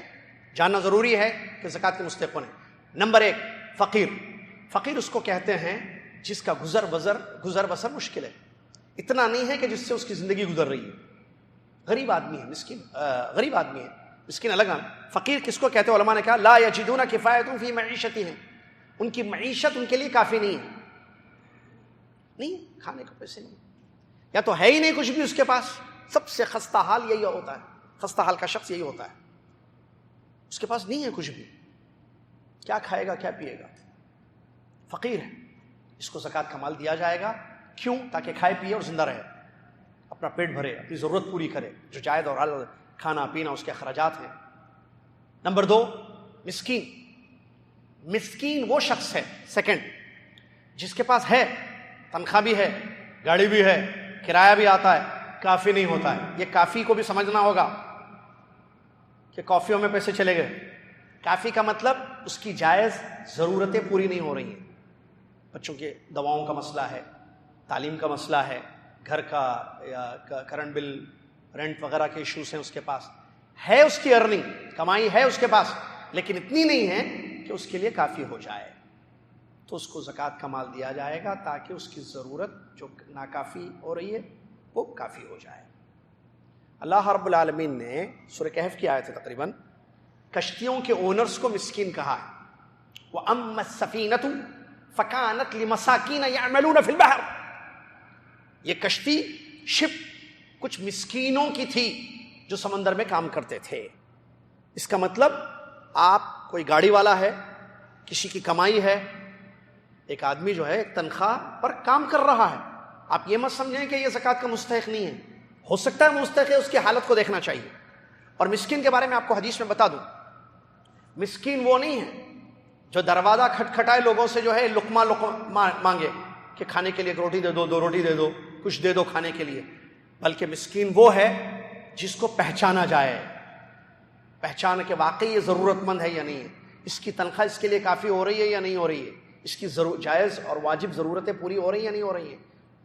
جاننا ضروری ہے کہ زکوٰۃ کے مستحق کون ہیں. نمبر 1، فقیر. فقیر اس کو کہتے ہیں جس کا گزر بسر مشکل ہے، اتنا نہیں ہے کہ جس سے اس کی زندگی گزر رہی ہے. غریب آدمی ہے، مسکین، غریب آدمی ہے، مسکین الگ. فقیر کس کو کہتے ہیں؟ علماء نے کہا لا یجدون کفایۃ فی معیشتہم، ان کی معیشت ان کے لیے کافی نہیں ہے، نہیں کھانے کو پیسے نہیں، یا تو ہے ہی نہیں کچھ بھی اس کے پاس. سب سے خستہ حال یہی ہوتا ہے، خستہ حال کا شخص یہی ہوتا ہے، اس کے پاس نہیں ہے کچھ بھی، کیا کھائے گا کیا پیے گا. فقیر ہے، اس کو زکوٰۃ کا مال دیا جائے گا. کیوں؟ تاکہ کھائے پیے اور زندہ رہے، اپنا پیٹ بھرے، اپنی ضرورت پوری کرے، جو جائز اور حلال کھانا پینا اس کے اخراجات ہیں. نمبر 2، مسکین. مسکین وہ شخص ہے، سیکنڈ، جس کے پاس ہے، تنخواہ بھی ہے، گاڑی بھی ہے، کرایہ بھی آتا ہے، کافی نہیں ہوتا ہے. یہ کافی کو بھی سمجھنا ہوگا کہ کافیوں میں پیسے چلے گئے. کافی کا مطلب اس کی جائز ضرورتیں پوری نہیں ہو رہی ہیں. بچوں کے دواؤں کا مسئلہ ہے، تعلیم کا مسئلہ ہے، گھر کا یا کرنٹ بل، رینٹ وغیرہ کے ایشوز ہیں. اس کے پاس ہے، اس کی ارننگ، کمائی ہے اس کے پاس، لیکن اتنی نہیں ہے کہ اس کے لیے کافی ہو جائے. تو اس کو زکوٰۃ کا مال دیا جائے گا تاکہ اس کی ضرورت جو ناکافی ہو رہی ہے وہ کافی ہو جائے. اللہ رب العالمین نے سورہ کہف کی آیت ہے تقریباً، کشتیوں کے اونرز کو مسکین کہا ہے. وَأَمَّا السَّفِينَةُ فَكَانَتْ لِمَسَاكِينَ يَعْمَلُونَ فِي الْبَحْرِ، یہ کشتی، شپ، کچھ مسکینوں کی تھی جو سمندر میں کام کرتے تھے. اس کا مطلب آپ کوئی گاڑی والا ہے، کسی کی کمائی ہے، ایک آدمی جو ہے ایک تنخواہ پر کام کر رہا ہے، آپ یہ مت سمجھیں کہ یہ زکوٰۃ کا مستحق نہیں ہے. ہو سکتا ہے مستحق ہے، اس کی حالت کو دیکھنا چاہیے. اور مسکین کے بارے میں آپ کو حدیث میں بتا دوں، مسکین وہ نہیں ہے جو دروازہ کھٹکھٹائے لوگوں سے جو ہے لقمہ مانگے کہ کھانے کے لیے ایک روٹی دے دو، 2 روٹی دے دو، کچھ دے دو کھانے کے لیے. بلکہ مسکین وہ ہے جس کو پہچانا جائے، پہچان کے واقعی یہ ضرورت مند ہے یا نہیں ہے، اس کی تنخواہ اس کے لیے کافی ہو رہی ہے یا نہیں ہو رہی ہے، اس کی جائز اور واجب ضرورتیں پوری ہو رہی ہیں یا نہیں ہو رہی ہیں،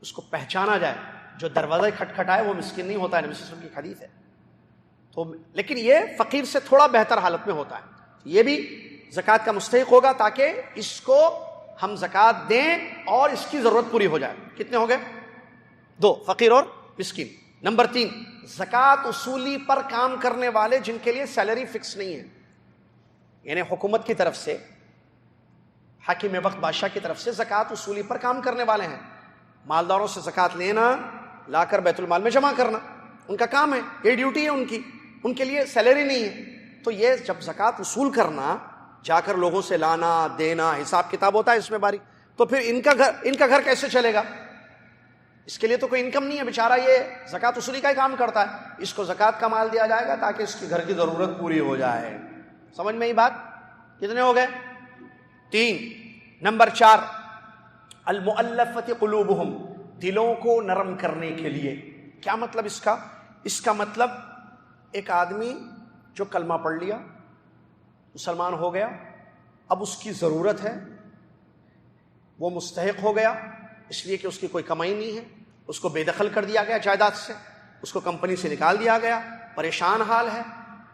اس کو پہچانا جائے. جو دروازہ کھٹکھٹائے وہ مسکین نہیں ہوتا ہے، نبی صلی اللہ علیہ وسلم کی حدیث ہے. تو لیکن یہ فقیر سے تھوڑا بہتر حالت میں ہوتا ہے. یہ بھی زکوٰۃ کا مستحق ہوگا تاکہ اس کو ہم زکوٰۃ دیں اور اس کی ضرورت پوری ہو جائے. کتنے ہو گئے؟ 2، فقیر اور مسکین. نمبر 3، زکوٰۃ اصولی پر کام کرنے والے جن کے لیے سیلری فکس نہیں ہے، یعنی حکومت کی طرف سے، حاکم وقت بادشاہ کی طرف سے زکوٰۃ اصولی پر کام کرنے والے ہیں. مالداروں سے زکوٰۃ لینا، لا کر بیت المال میں جمع کرنا، ان کا کام ہے، یہ ڈیوٹی ہے ان کی، ان کے لیے سیلری نہیں ہے. تو یہ جب زکوٰۃ وصول کرنا، جا کر لوگوں سے لانا دینا، حساب کتاب ہوتا ہے اس میں باریک، تو پھر ان کا گھر کیسے چلے گا؟ اس کے لیے تو کوئی انکم نہیں ہے، بیچارہ یہ زکوٰۃ وصولی کا ہی کام کرتا ہے. اس کو زکوٰۃ کا مال دیا جائے گا تاکہ اس کے گھر کی ضرورت پوری ہو جائے. سمجھ میں یہ بات؟ کتنے ہو گئے؟ 3. نمبر 4، المؤلفۃ قلوبہم، دلوں کو نرم کرنے کے لیے. کیا مطلب اس کا؟ اس کا مطلب ایک آدمی جو کلمہ پڑھ لیا، مسلمان ہو گیا، اب اس کی ضرورت ہے، وہ مستحق ہو گیا اس لیے کہ اس کی کوئی کمائی نہیں ہے، اس کو بے دخل کر دیا گیا جائیداد سے، اس کو کمپنی سے نکال دیا گیا، پریشان حال ہے،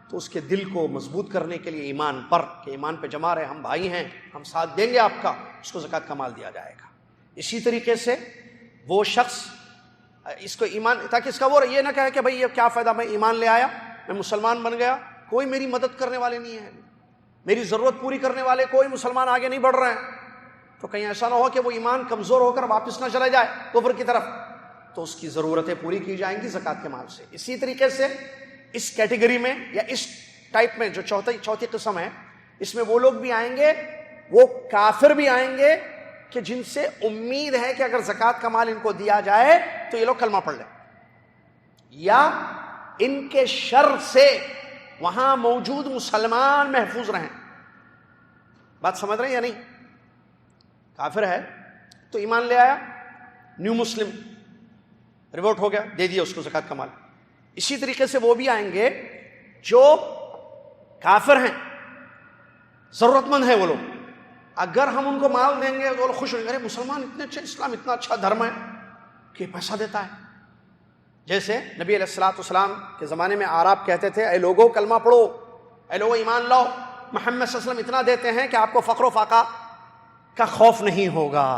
تو اس کے دل کو مضبوط کرنے کے لیے ایمان پر، کہ ایمان پہ جمع رہے، ہم بھائی ہیں، ہم ساتھ دیں گے آپ کا، اس کو زکوٰۃ کا مال دیا جائے گا۔ اسی طریقے سے وہ شخص اس کو ایمان، تاکہ اس کا وہ یہ نہ کہے کہ بھئی یہ کیا فائدہ، میں ایمان لے آیا، میں مسلمان بن گیا، کوئی میری مدد کرنے والے نہیں ہیں، میری ضرورت پوری کرنے والے کوئی مسلمان آگے نہیں بڑھ رہے ہیں، تو کہیں ایسا نہ ہو کہ وہ ایمان کمزور ہو کر واپس نہ چلا جائے کفر کی طرف، تو اس کی ضرورتیں پوری کی جائیں گی زکوٰۃ کے مال سے۔ اسی طریقے سے اس کیٹیگری میں یا اس ٹائپ میں جو چوتھی قسم ہے، اس میں وہ لوگ بھی آئیں گے، وہ کافر بھی آئیں گے کہ جن سے امید ہے کہ اگر زکوٰۃ کا مال ان کو دیا جائے تو یہ لوگ کلمہ پڑھ لیں، یا ان کے شر سے وہاں موجود مسلمان محفوظ رہیں۔ بات سمجھ رہے ہیں یا نہیں؟ کافر ہے تو ایمان لے آیا، نیو مسلم ریورٹ ہو گیا، دے دیا اس کو زکوٰۃ کا مال۔ اسی طریقے سے وہ بھی آئیں گے جو کافر ہیں، ضرورت مند ہیں وہ لوگ، اگر ہم ان کو مال دیں گے تو وہ خوش ہوں گے، ارے مسلمان اتنے اچھے، اسلام اتنا اچھا دھرم ہے کہ پیسہ دیتا ہے۔ جیسے نبی علیہ الصلوۃ والسلام کے زمانے میں عرب کہتے تھے، اے لوگو کلمہ پڑھو، اے لوگو ایمان لاؤ، محمد صلی اللہ علیہ وسلم اتنا دیتے ہیں کہ آپ کو فقر و فاقہ کا خوف نہیں ہوگا۔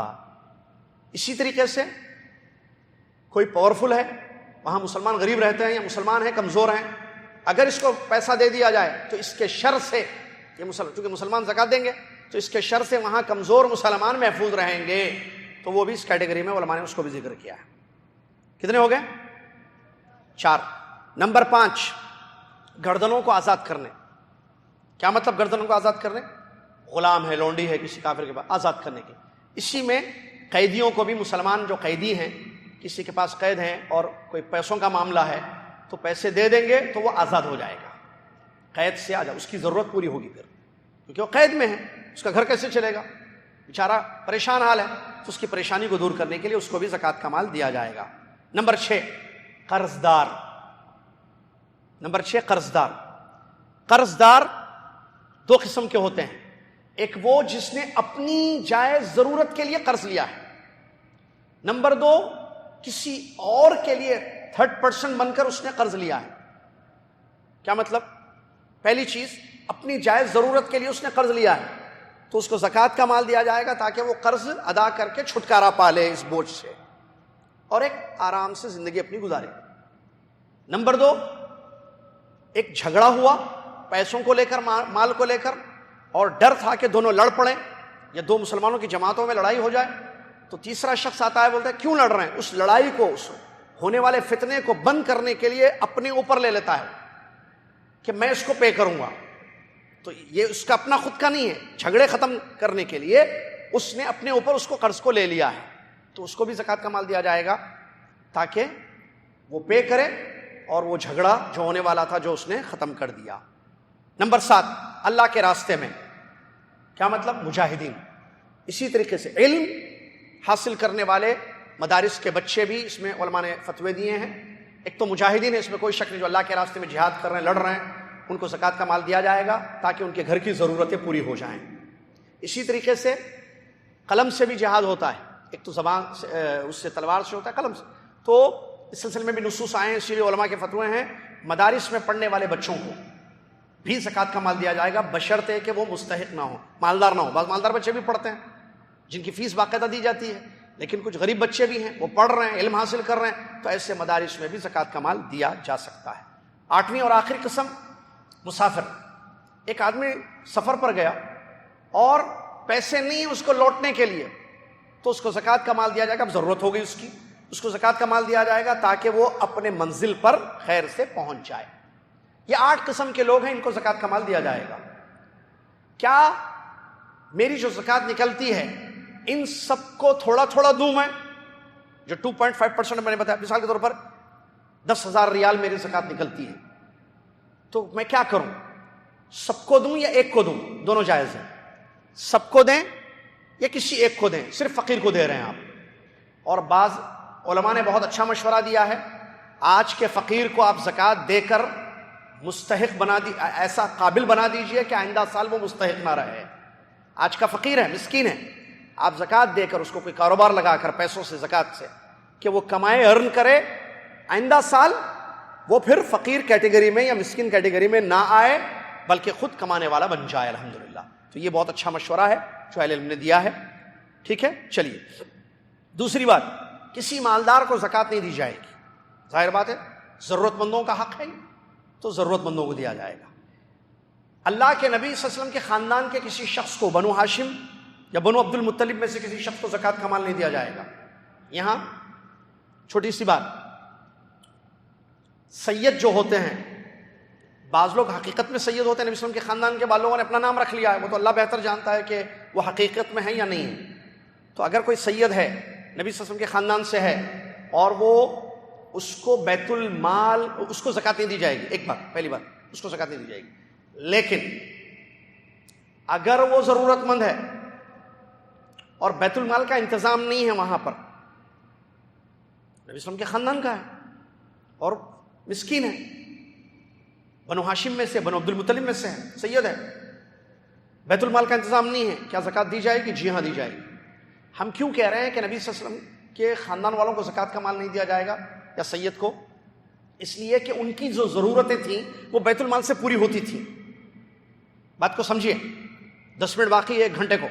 اسی طریقے سے کوئی پاورفل ہے، وہاں مسلمان غریب رہتے ہیں یا مسلمان ہیں کمزور ہیں، اگر اس کو پیسہ دے دیا جائے تو اس کے شر سے، چونکہ مسلمان زکوٰۃ دیں گے تو اس کے شر سے وہاں کمزور مسلمان محفوظ رہیں گے، تو وہ بھی اس کیٹیگری میں علماء نے اس کو بھی ذکر کیا ہے۔ کتنے ہو گئے؟ 4۔ نمبر 5، گردنوں کو آزاد کرنے۔ کیا مطلب گردنوں کو آزاد کرنے؟ غلام ہے، لونڈی ہے کسی کافر کے پاس، آزاد کرنے کی۔ اسی میں قیدیوں کو بھی، مسلمان جو قیدی ہیں، کسی کے پاس قید ہیں اور کوئی پیسوں کا معاملہ ہے تو پیسے دے دیں گے تو وہ آزاد ہو جائے گا، قید سے آزاد، اس کی ضرورت پوری ہوگی پھر، کیونکہ وہ قید میں ہے، اس کا گھر کیسے چلے گا، بیچارہ پریشان حال ہے، تو اس کی پریشانی کو دور کرنے کے لیے اس کو بھی زکوٰۃ کا مال دیا جائے گا۔ نمبر 6، قرض دار۔ نمبر 6، قرض دار۔ قرض دار 2 قسم کے ہوتے ہیں، ایک وہ جس نے اپنی جائز ضرورت کے لیے قرض لیا ہے، نمبر 2 کسی اور کے لیے تھرڈ پرسن بن کر اس نے قرض لیا ہے۔ کیا مطلب؟ پہلی چیز، اپنی جائز ضرورت کے لیے اس نے قرض لیا ہے تو اس کو زکوٰۃ کا مال دیا جائے گا تاکہ وہ قرض ادا کر کے چھٹکارا پا لے اس بوجھ سے اور ایک آرام سے زندگی اپنی گزارے۔ نمبر 2، ایک جھگڑا ہوا پیسوں کو لے کر، مال کو لے کر، اور ڈر تھا کہ دونوں لڑ پڑیں یا 2 مسلمانوں کی جماعتوں میں لڑائی ہو جائے، تو تیسرا شخص آتا ہے، بولتا ہے کیوں لڑ رہے ہیں، اس لڑائی کو، اس ہونے والے فتنے کو بند کرنے کے لیے اپنے اوپر لے لیتا ہے کہ میں اس کو پے کروں گا، تو یہ اس کا اپنا خود کا نہیں ہے، جھگڑے ختم کرنے کے لیے اس نے اپنے اوپر اس کو قرض کو لے لیا ہے، تو اس کو بھی زکوٰۃ کا مال دیا جائے گا تاکہ وہ پے کرے اور وہ جھگڑا جو ہونے والا تھا جو اس نے ختم کر دیا۔ نمبر 7، اللہ کے راستے میں۔ کیا مطلب؟ مجاہدین۔ اسی طریقے سے علم حاصل کرنے والے مدارس کے بچے بھی اس میں علماء نے فتوے دیے ہیں۔ ایک تو مجاہدین ہے، اس میں کوئی شک نہیں، جو اللہ کے راستے میں جہاد کر رہے ہیں، لڑ رہے ہیں، ان کو زکوٰۃ کا مال دیا جائے گا تاکہ ان کے گھر کی ضرورتیں پوری ہو جائیں۔ اسی طریقے سے قلم سے بھی جہاد ہوتا ہے، ایک تو زبان سے، اس سے تلوار سے ہوتا ہے، قلم سے، تو اس سلسلے میں بھی نصوص آئے ہیں، اسی لیے علماء کے فتوے ہیں، مدارس میں پڑھنے والے بچوں کو بھی زکوٰۃ کا مال دیا جائے گا بشرطے کہ وہ مستحق نہ ہو، مالدار نہ ہو۔ بعض مالدار بچے بھی پڑھتے ہیں جن کی فیس باقاعدہ دی جاتی ہے، لیکن کچھ غریب بچے بھی ہیں، وہ پڑھ رہے ہیں، علم حاصل کر رہے ہیں، تو ایسے مدارس میں بھی زکوٰۃ کا مال دیا جا سکتا ہے۔ 8ویں اور آخری قسم، مسافر۔ ایک آدمی سفر پر گیا اور پیسے نہیں اس کو لوٹنے کے لیے، تو اس کو زکوٰۃ کا مال دیا جائے گا، اب ضرورت ہو گئی اس کی، اس کو زکوٰۃ کا مال دیا جائے گا تاکہ وہ اپنے منزل پر خیر سے پہنچ جائے۔ یہ 8 قسم کے لوگ ہیں، ان کو زکوٰۃ کا مال دیا جائے گا۔ کیا میری جو زکوٰۃ نکلتی ہے ان سب کو تھوڑا تھوڑا دوں میں؟ جو 2.5% میں نے بتایا، مثال کے طور پر 10,000 ریال میری زکوٰۃ نکلتی ہے، تو میں کیا کروں؟ سب کو دوں یا ایک کو دوں؟ دونوں جائز ہیں، سب کو دیں یا کسی ایک کو دیں، صرف فقیر کو دے رہے ہیں آپ۔ اور بعض علماء نے بہت اچھا مشورہ دیا ہے، آج کے فقیر کو آپ زکوٰۃ دے کر مستحق بنا ایسا قابل بنا دیجئے کہ آئندہ سال وہ مستحق نہ رہے۔ آج کا فقیر ہے، مسکین ہے، آپ زکوٰۃ دے کر اس کو کوئی کاروبار لگا کر پیسوں سے زکوٰۃ سے کہ وہ کمائے ارن کرے، آئندہ سال وہ پھر فقیر کیٹیگری میں یا مسکین کیٹیگری میں نہ آئے بلکہ خود کمانے والا بن جائے الحمدللہ. تو یہ بہت اچھا مشورہ ہے جو اہل علم نے دیا ہے. ٹھیک ہے. چلیے دوسری بات، کسی مالدار کو زکوٰۃ نہیں دی جائے گی. ظاہر بات ہے ضرورت مندوں کا حق ہے تو ضرورت مندوں کو دیا جائے گا. اللہ کے نبی صلی اللہ علیہ وسلم کے خاندان کے کسی شخص کو، بنو ہاشم یا بنو عبد المطلب میں سے کسی شخص کو زکوٰۃ کا مال نہیں دیا جائے گا. یہاں چھوٹی سی بات، سید جو ہوتے ہیں، بعض لوگ حقیقت میں سید ہوتے ہیں، نبی صلی اللہ علیہ وسلم کے خاندان کے بعض لوگوں نے اپنا نام رکھ لیا ہے، وہ تو اللہ بہتر جانتا ہے کہ وہ حقیقت میں ہے یا نہیں ہے. تو اگر کوئی سید ہے، نبی صلی اللہ علیہ وسلم کے خاندان سے ہے، اور وہ اس کو بیت المال، اس کو زکوٰۃ نہیں دی جائے گی. ایک بات، پہلی بات، اس کو زکوٰۃ نہیں دی جائے گی. لیکن اگر وہ ضرورت مند ہے اور بیت المال کا انتظام نہیں ہے وہاں پر، نبی صلی اللہ علیہ وسلم کے خاندان کا ہے اور مسکین ہے، بنو ہاشم میں سے، بنو عبد المطلب میں سے ہے، سید ہے، بیت المال کا انتظام نہیں ہے، کیا زکوٰۃ دی جائے گی؟ جی ہاں دی جائے گی. ہم کیوں کہہ رہے ہیں کہ نبی صلی اللہ علیہ وسلم کے خاندان والوں کو زکوٰۃ کا مال نہیں دیا جائے گا یا سید کو؟ اس لیے کہ ان کی جو ضرورتیں تھیں وہ بیت المال سے پوری ہوتی تھیں. بات کو سمجھیے. 10 منٹ باقی ہے 1 گھنٹے کو،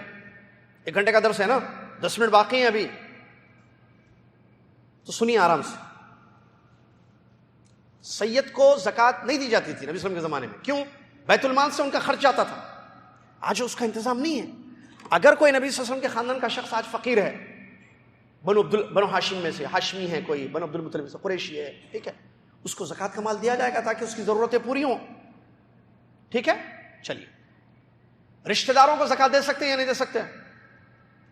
1 گھنٹے کا درس ہے نا، 10 منٹ باقی ہیں ابھی، تو سنیے آرام سے. سید کو زکوٰۃ نہیں دی جاتی تھی نبی صلی اللہ علیہ وسلم کے زمانے میں. کیوں؟ بیت المال سے ان کا خرچ آتا تھا. آج اس کا انتظام نہیں ہے. اگر کوئی نبی صلی اللہ علیہ وسلم کے خاندان کا شخص آج فقیر ہے، بنو ہاشم میں سے، ہاشمی ہے کوئی، بنو عبد المطلب میں سے، قریشی ہے، ٹھیک ہے، اس کو زکوٰۃ کا مال دیا جائے گا تاکہ اس کی ضرورتیں پوری ہوں. ٹھیک ہے. چلیے، رشتہ داروں کو زکوٰۃ دے سکتے ہیں یا نہیں دے سکتے؟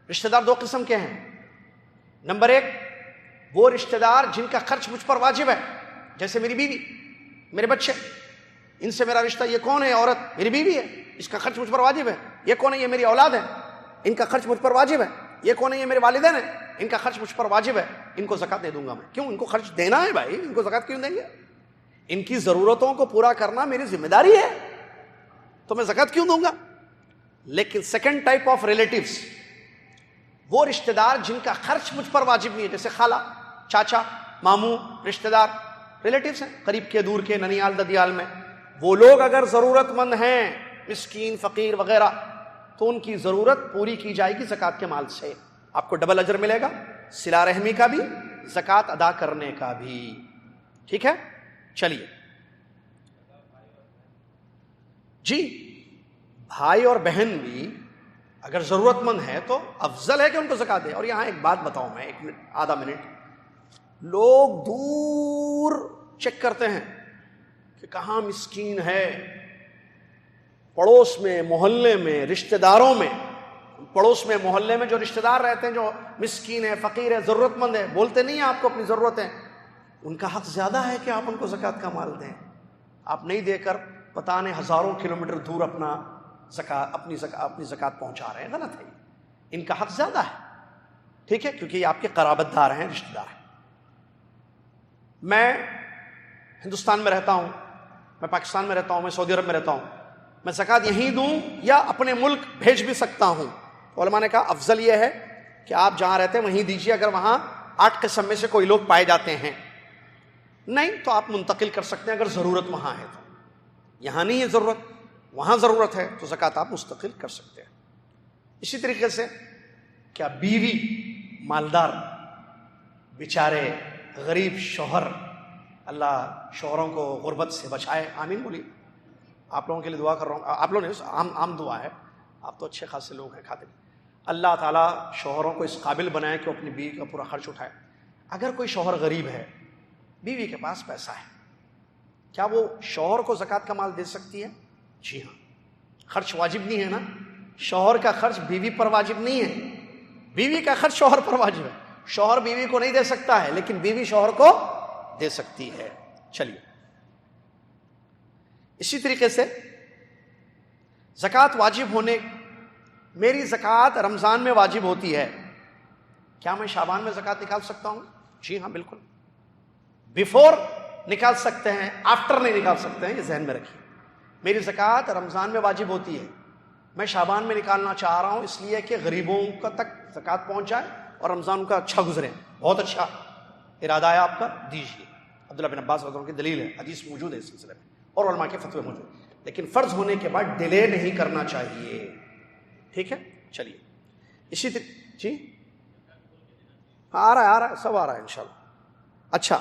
رشتہ دار 2 قسم کے ہیں. نمبر 1، وہ رشتہ دار جن کا خرچ مجھ پر واجب ہے، جیسے میری بیوی، میرے بچے، ان سے میرا رشتہ. یہ کون ہے؟ عورت میری بیوی ہے، اس کا خرچ مجھ پر واجب ہے. یہ کون ہے؟ یہ میری اولاد ہے، ان کا خرچ مجھ پر واجب ہے. یہ کون ہے؟ یہ میرے والدین ہیں، ان کا خرچ مجھ پر واجب ہے. ان کو زکوٰۃ دے دوں گا میں. کیوں؟ ان کو خرچ دینا ہے بھائی، ان کو زکوٰۃ کیوں دیں گے؟ ان کی ضرورتوں کو پورا کرنا میری ذمہ داری ہے، تو میں زکوٰۃ کیوں دوں گا؟ لیکن سیکنڈ ٹائپ آف ریلیٹیوز، وہ رشتہ دار جن کا خرچ مجھ پر واجب نہیں ہے، جیسے خالہ، چاچا، ماموں، رشتہ دار، ریلیٹیوز ہیں، قریب کے دور کے، ننیال ددیال میں. وہ لوگ اگر ضرورت مند ہیں، مسکین، فقیر وغیرہ، تو ان کی ضرورت پوری کی جائے گی زکوٰۃ کے مال سے. آپ کو ڈبل اجر ملے گا، صلہ رحمی کا بھی، زکوٰۃ ادا کرنے کا بھی. ٹھیک ہے. چلیے جی، بھائی اور بہن بھی اگر ضرورت مند ہے تو افضل ہے کہ ان کو زکوٰۃ دے. اور یہاں ایک بات بتاؤں میں، 1 منٹ، آدھا منٹ. لوگ دور چیک کرتے ہیں کہ کہاں مسکین ہے، پڑوس میں، محلے میں، رشتہ داروں میں، پڑوس میں، محلے میں جو رشتہ دار رہتے ہیں، جو مسکین ہے، فقیر ہے، ضرورت مند ہے، بولتے نہیں ہیں آپ کو اپنی ضرورتیں. ان کا حق زیادہ ہے کہ آپ ان کو زکوٰۃ کا مال دیں. آپ نہیں دے کر پتہ نہیں ہزاروں کلومیٹر دور اپنی زکوٰۃ پہنچا رہے ہیں. غلط ہے. ان کا حق زیادہ ہے. ٹھیک ہے، کیونکہ یہ آپ کے قرابت دار ہیں، رشتہ دار ہیں. میں ہندوستان میں رہتا ہوں، میں پاکستان میں رہتا ہوں، میں سعودی عرب میں رہتا ہوں. میں زکوٰۃ یہیں دوں یا اپنے ملک بھیج بھی سکتا ہوں؟ علماء نے کہا افضل یہ ہے کہ آپ جہاں رہتے ہیں وہیں دیجیے، اگر وہاں 8 قسم میں سے کوئی لوگ پائے جاتے ہیں. نہیں تو آپ منتقل کر سکتے ہیں اگر ضرورت وہاں ہے تو. یہاں نہیں ہے ضرورت، وہاں ضرورت ہے تو زکوٰۃ آپ مستقل کر سکتے ہیں. اسی طریقے سے کیا بیوی مالدار، بیچارے غریب شوہر، اللہ شوہروں کو غربت سے بچائے، آمین بولیے. آپ لوگوں کے لیے دعا کر رہا ہوں. آپ لوگوں نے عام دعا ہے، آپ تو اچھے خاصے لوگ ہیں خاطر. اللہ تعالیٰ شوہروں کو اس قابل بنائے کہ اپنی بیوی کا پورا خرچ اٹھائے. اگر کوئی شوہر غریب ہے، بیوی کے پاس پیسہ ہے، کیا وہ شوہر کو زکوٰۃ کا مال دے سکتی ہے؟ جی ہاں. خرچ واجب نہیں ہے نا، شوہر کا خرچ بیوی پر واجب نہیں ہے، بیوی کا خرچ شوہر پر واجب ہے. شوہر بیوی کو نہیں دے سکتا ہے لیکن بیوی شوہر کو دے سکتی ہے. چلیے اسی طریقے سے زکوٰۃ واجب ہونے، میری زکوٰۃ رمضان میں واجب ہوتی ہے، کیا میں شعبان میں زکوٰۃ نکال سکتا ہوں؟ جی ہاں بالکل. بیفور نکال سکتے ہیں، آفٹر نہیں نکال سکتے ہیں، یہ ذہن میں رکھیے. میری زکوٰۃ رمضان میں واجب ہوتی ہے، میں شعبان میں نکالنا چاہ رہا ہوں اس لیے کہ غریبوں کا تک زکوٰۃ پہنچ جائے اور رمضان کا اچھا گزرے. بہت اچھا ارادہ ہے آپ کا, دیجیے. عبداللہ بن عباس رضی اللہ عنہ کی دلیل ہے, حدیث موجود ہے اس سلسلے میں اور علماء کے فتوے موجود ہیں. لیکن فرض ہونے کے بعد ڈیلے نہیں کرنا چاہیے. ٹھیک ہے, چلیے اسی طرح جی آ رہا ہے سب آ رہا ہے انشاءاللہ. اچھا,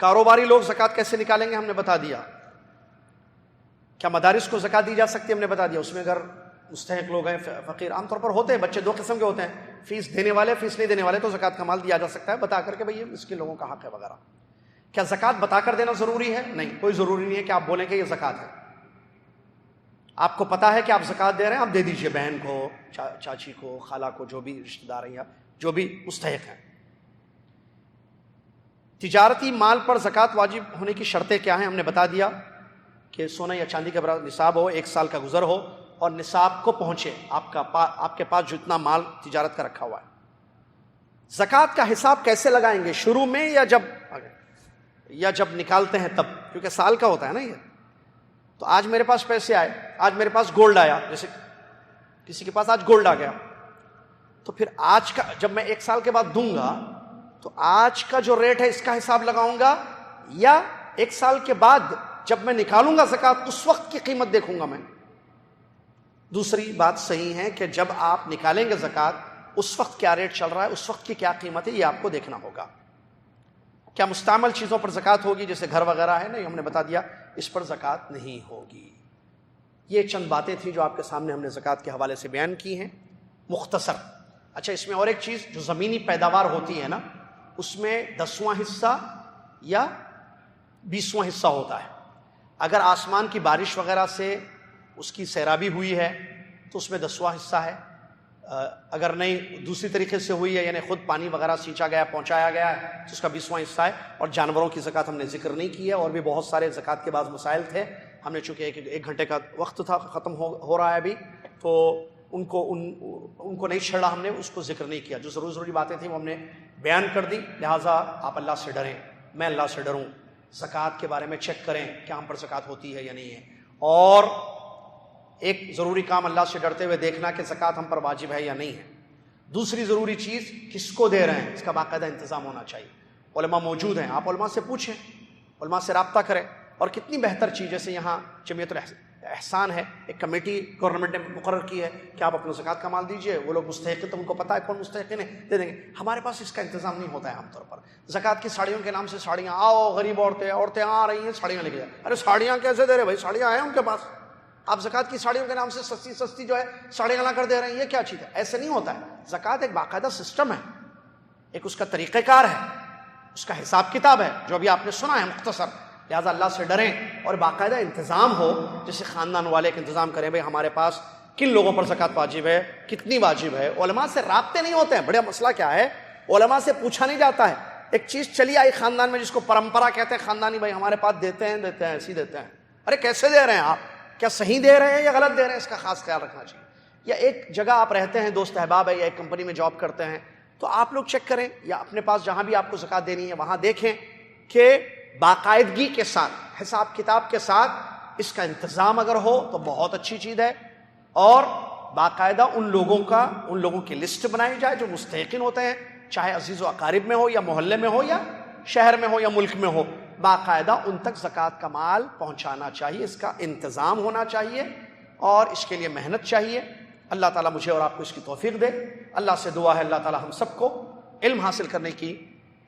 کاروباری لوگ زکوٰۃ کیسے نکالیں گے ہم نے بتا دیا. کیا مدارس کو زکوٰۃ دی جا سکتی ہے ہم نے بتا دیا. اس میں اگر مستحق لوگ ہیں, فقیر عام طور پر ہوتے ہیں, بچے دو قسم کے ہوتے ہیں, فیس دینے والے, فیس نہیں دینے والے, تو زکوٰۃ کا مال دیا جا سکتا ہے بتا کر کے بھئی اس کے لوگوں کا حق ہے وغیرہ. کیا زکوٰۃ بتا کر دینا ضروری ہے؟ نہیں, کوئی ضروری نہیں ہے کہ آپ بولیں کہ یہ زکوٰۃ ہے. آپ کو پتا ہے کہ آپ زکوٰۃ دے رہے ہیں, آپ دے دیجئے بہن کو, چاچی کو, خالہ کو, جو بھی رشتہ دار ہیں یا جو بھی مستحق ہیں. تجارتی مال پر زکوٰۃ واجب ہونے کی شرطیں کیا ہیں ہم نے بتا دیا کہ سونا یا چاندی کا برابر نصاب ہو, 1 سال کا گزر ہو اور نصاب کو پہنچے آپ کے پاس جتنا مال تجارت کا رکھا ہوا ہے. زکوٰۃ کا حساب کیسے لگائیں گے, شروع میں یا جب نکالتے ہیں تب, کیونکہ سال کا ہوتا ہے نا یہ. تو آج میرے پاس پیسے آئے, آج میرے پاس گولڈ آیا, جیسے کسی کے پاس آج گولڈ آ گیا, تو پھر آج کا جب میں 1 سال کے بعد دوں گا تو آج کا جو ریٹ ہے اس کا حساب لگاؤں گا, یا 1 سال کے بعد جب میں نکالوں گا زکوٰۃ اس وقت کی قیمت دیکھوں گا میں. دوسری بات صحیح ہے کہ جب آپ نکالیں گے زکوٰۃ اس وقت کیا ریٹ چل رہا ہے, اس وقت کی کیا قیمت ہے, یہ آپ کو دیکھنا ہوگا. کیا مستعمل چیزوں پر زکوٰۃ ہوگی, جیسے گھر وغیرہ ہے, نہیں, ہم نے بتا دیا اس پر زکوٰۃ نہیں ہوگی. یہ چند باتیں تھیں جو آپ کے سامنے ہم نے زکوٰۃ کے حوالے سے بیان کی ہیں مختصر. اچھا, اس میں اور ایک چیز, جو زمینی پیداوار ہوتی ہے نا, اس میں 10واں حصہ یا 20واں حصہ ہوتا ہے. اگر آسمان کی بارش وغیرہ سے اس کی سیرابی ہوئی ہے تو اس میں 10واں حصہ ہے. اگر نہیں دوسری طریقے سے ہوئی ہے, یعنی خود پانی وغیرہ سینچا گیا, پہنچایا گیا ہے, تو اس کا 20واں حصہ ہے. اور جانوروں کی زکوٰۃ ہم نے ذکر نہیں کی ہے, اور بھی بہت سارے زکوٰۃ کے بعض مسائل تھے. ہم نے چونکہ ایک گھنٹے کا وقت تھا, ختم ہو رہا ہے ابھی, تو ان کو نہیں چھڑا ہم نے, اس کو ذکر نہیں کیا. جو ضروری باتیں تھیں وہ ہم نے بیان کر دی. لہٰذا آپ اللہ سے ڈریں, میں اللہ سے ڈروں. زکوٰۃ کے بارے میں چیک کریں کیا ہم پر زکوٰۃ ہوتی ہے یا نہیں ہے. اور ایک ضروری کام, اللہ سے ڈرتے ہوئے دیکھنا کہ زکوٰۃ ہم پر واجب ہے یا نہیں ہے. دوسری ضروری چیز, کس کو دے رہے ہیں اس کا باقاعدہ انتظام ہونا چاہیے. علماء موجود ہیں, آپ علماء سے پوچھیں, علماء سے رابطہ کریں. اور کتنی بہتر چیز, جیسے یہاں جمعیت الاحسان ہے, ایک کمیٹی گورنمنٹ نے مقرر کی ہے کہ آپ اپنا زکوٰۃ کا مال دیجئے. وہ لوگ مستحق ہیں تو ان کو پتہ ہے کون مستحقین ہیں, دے دیں گے. ہمارے پاس اس کا انتظام نہیں ہوتا ہے عام طور پر. زکوٰۃ کی ساڑیوں کے نام سے ساڑیاں, آؤ غریب عورتیں آ رہی ہیں, ساڑیاں لے کے جائیں. ارے ساڑیاں کیسے دے رہے بھائی, ساڑیاں ہیں ان کے پاس, آپ زکوٰۃ کی ساڑیوں کے نام سے سستی جو ہے ساڑیاں لا کر دے رہے ہیں, یہ کیا چیز ہے؟ ایسے نہیں ہوتا ہے. زکوٰۃ ایک باقاعدہ سسٹم ہے, ایک اس کا طریقہ کار ہے, اس کا حساب کتاب ہے, جو ابھی آپ نے سنا ہے مختصر. لہٰذا اللہ سے ڈریں اور باقاعدہ انتظام ہو, جیسے خاندان والے ایک انتظام کریں, بھائی ہمارے پاس کن لوگوں پر زکوٰۃ واجب ہے, کتنی واجب ہے. علماء سے رابطے نہیں ہوتے ہیں. بڑا مسئلہ کیا ہے, علماء سے پوچھا نہیں جاتا ہے. ایک چیز چلی آئی خاندان میں جس کو پرمپرا کہتے ہیں خاندانی, بھائی ہمارے پاس دیتے ہیں ایسے ہی دیتے ہیں. ارے کیسے دے رہے ہیں آپ, کیا صحیح دے رہے ہیں یا غلط دے رہے ہیں, اس کا خاص خیال رکھنا چاہیے. یا ایک جگہ آپ رہتے ہیں, دوست احباب ہے, یا ایک کمپنی میں جاب کرتے ہیں, تو آپ لوگ چیک کریں, یا اپنے پاس جہاں بھی آپ کو زکوٰۃ دینی ہے وہاں دیکھیں کہ باقاعدگی کے ساتھ, حساب کتاب کے ساتھ اس کا انتظام اگر ہو تو بہت اچھی چیز ہے. اور باقاعدہ ان لوگوں کی لسٹ بنائی جائے جو مستحقین ہوتے ہیں, چاہے عزیز و اقارب میں ہو, یا محلے میں ہو, یا شہر میں ہو, یا ملک میں ہو. باقاعدہ ان تک زکوٰۃ کا مال پہنچانا چاہیے, اس کا انتظام ہونا چاہیے, اور اس کے لیے محنت چاہیے. اللہ تعالیٰ مجھے اور آپ کو اس کی توفیق دے. اللہ سے دعا ہے اللہ تعالیٰ ہم سب کو علم حاصل کرنے کی,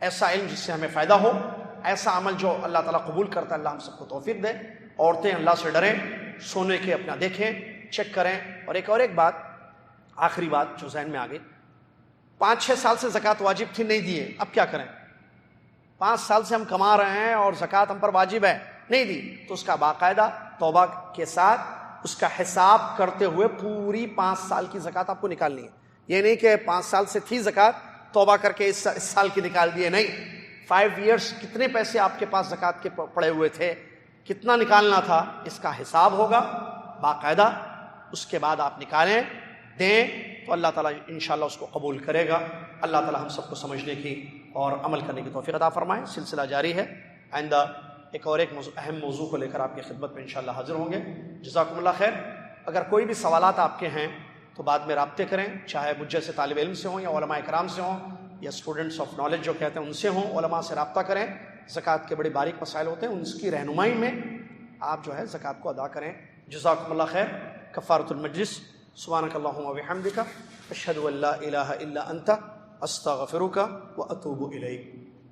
ایسا علم جس سے ہمیں فائدہ ہو, ایسا عمل جو اللہ تعالیٰ قبول کرتا ہے, اللہ ہم سب کو توفیق دے. عورتیں اللہ سے ڈریں, سونے کے اپنا دیکھیں, چیک کریں. اور ایک بات, آخری بات جو ذہن میں آ گئی, 5-6 سال سے زکوٰۃ واجب تھی, نہیں دیے, اب کیا کریں؟ 5 سال سے ہم کما رہے ہیں اور زکوٰۃ ہم پر واجب ہے, نہیں دی, تو اس کا باقاعدہ توبہ کے ساتھ اس کا حساب کرتے ہوئے پوری 5 سال کی زکوٰۃ آپ کو نکالنی ہے. یہ نہیں کہ 5 سال سے تھی زکوٰۃ, توبہ کر کے اس سال کی نکال دیے, نہیں. 5 ایئرس کتنے پیسے آپ کے پاس زکوٰۃ کے پڑے ہوئے تھے, کتنا نکالنا تھا, اس کا حساب ہوگا باقاعدہ. اس کے بعد آپ نکالیں, دیں, تو اللہ تعالیٰ انشاءاللہ اس کو قبول کرے گا. اللہ تعالیٰ ہم سب کو سمجھنے کی اور عمل کرنے کی توفیق عطا فرمائے. سلسلہ جاری ہے, آئندہ ایک اہم موضوع کو لے کر آپ کی خدمت میں انشاءاللہ حاضر ہوں گے. جزاکم اللہ خیر. اگر کوئی بھی سوالات آپ کے ہیں تو بعد میں رابطے کریں، چاہے مجھ جیسے طالب علم سے ہوں یا علماء اکرام سے ہوں یا اسٹوڈنٹس آف نالج جو کہتے ہیں ان سے ہوں، علماء سے رابطہ کریں. زکوٰۃ کے بڑے باریک مسائل ہوتے ہیں، ان کی رہنمائی میں آپ جو ہے زکوٰۃ کو ادا کریں. جزاکم اللہ خیر. کفارۃ المجلس. سبحانک اللہم و بحمدک، اشہد ان لا الہ الا انت، استغفرک و اتوب الیک.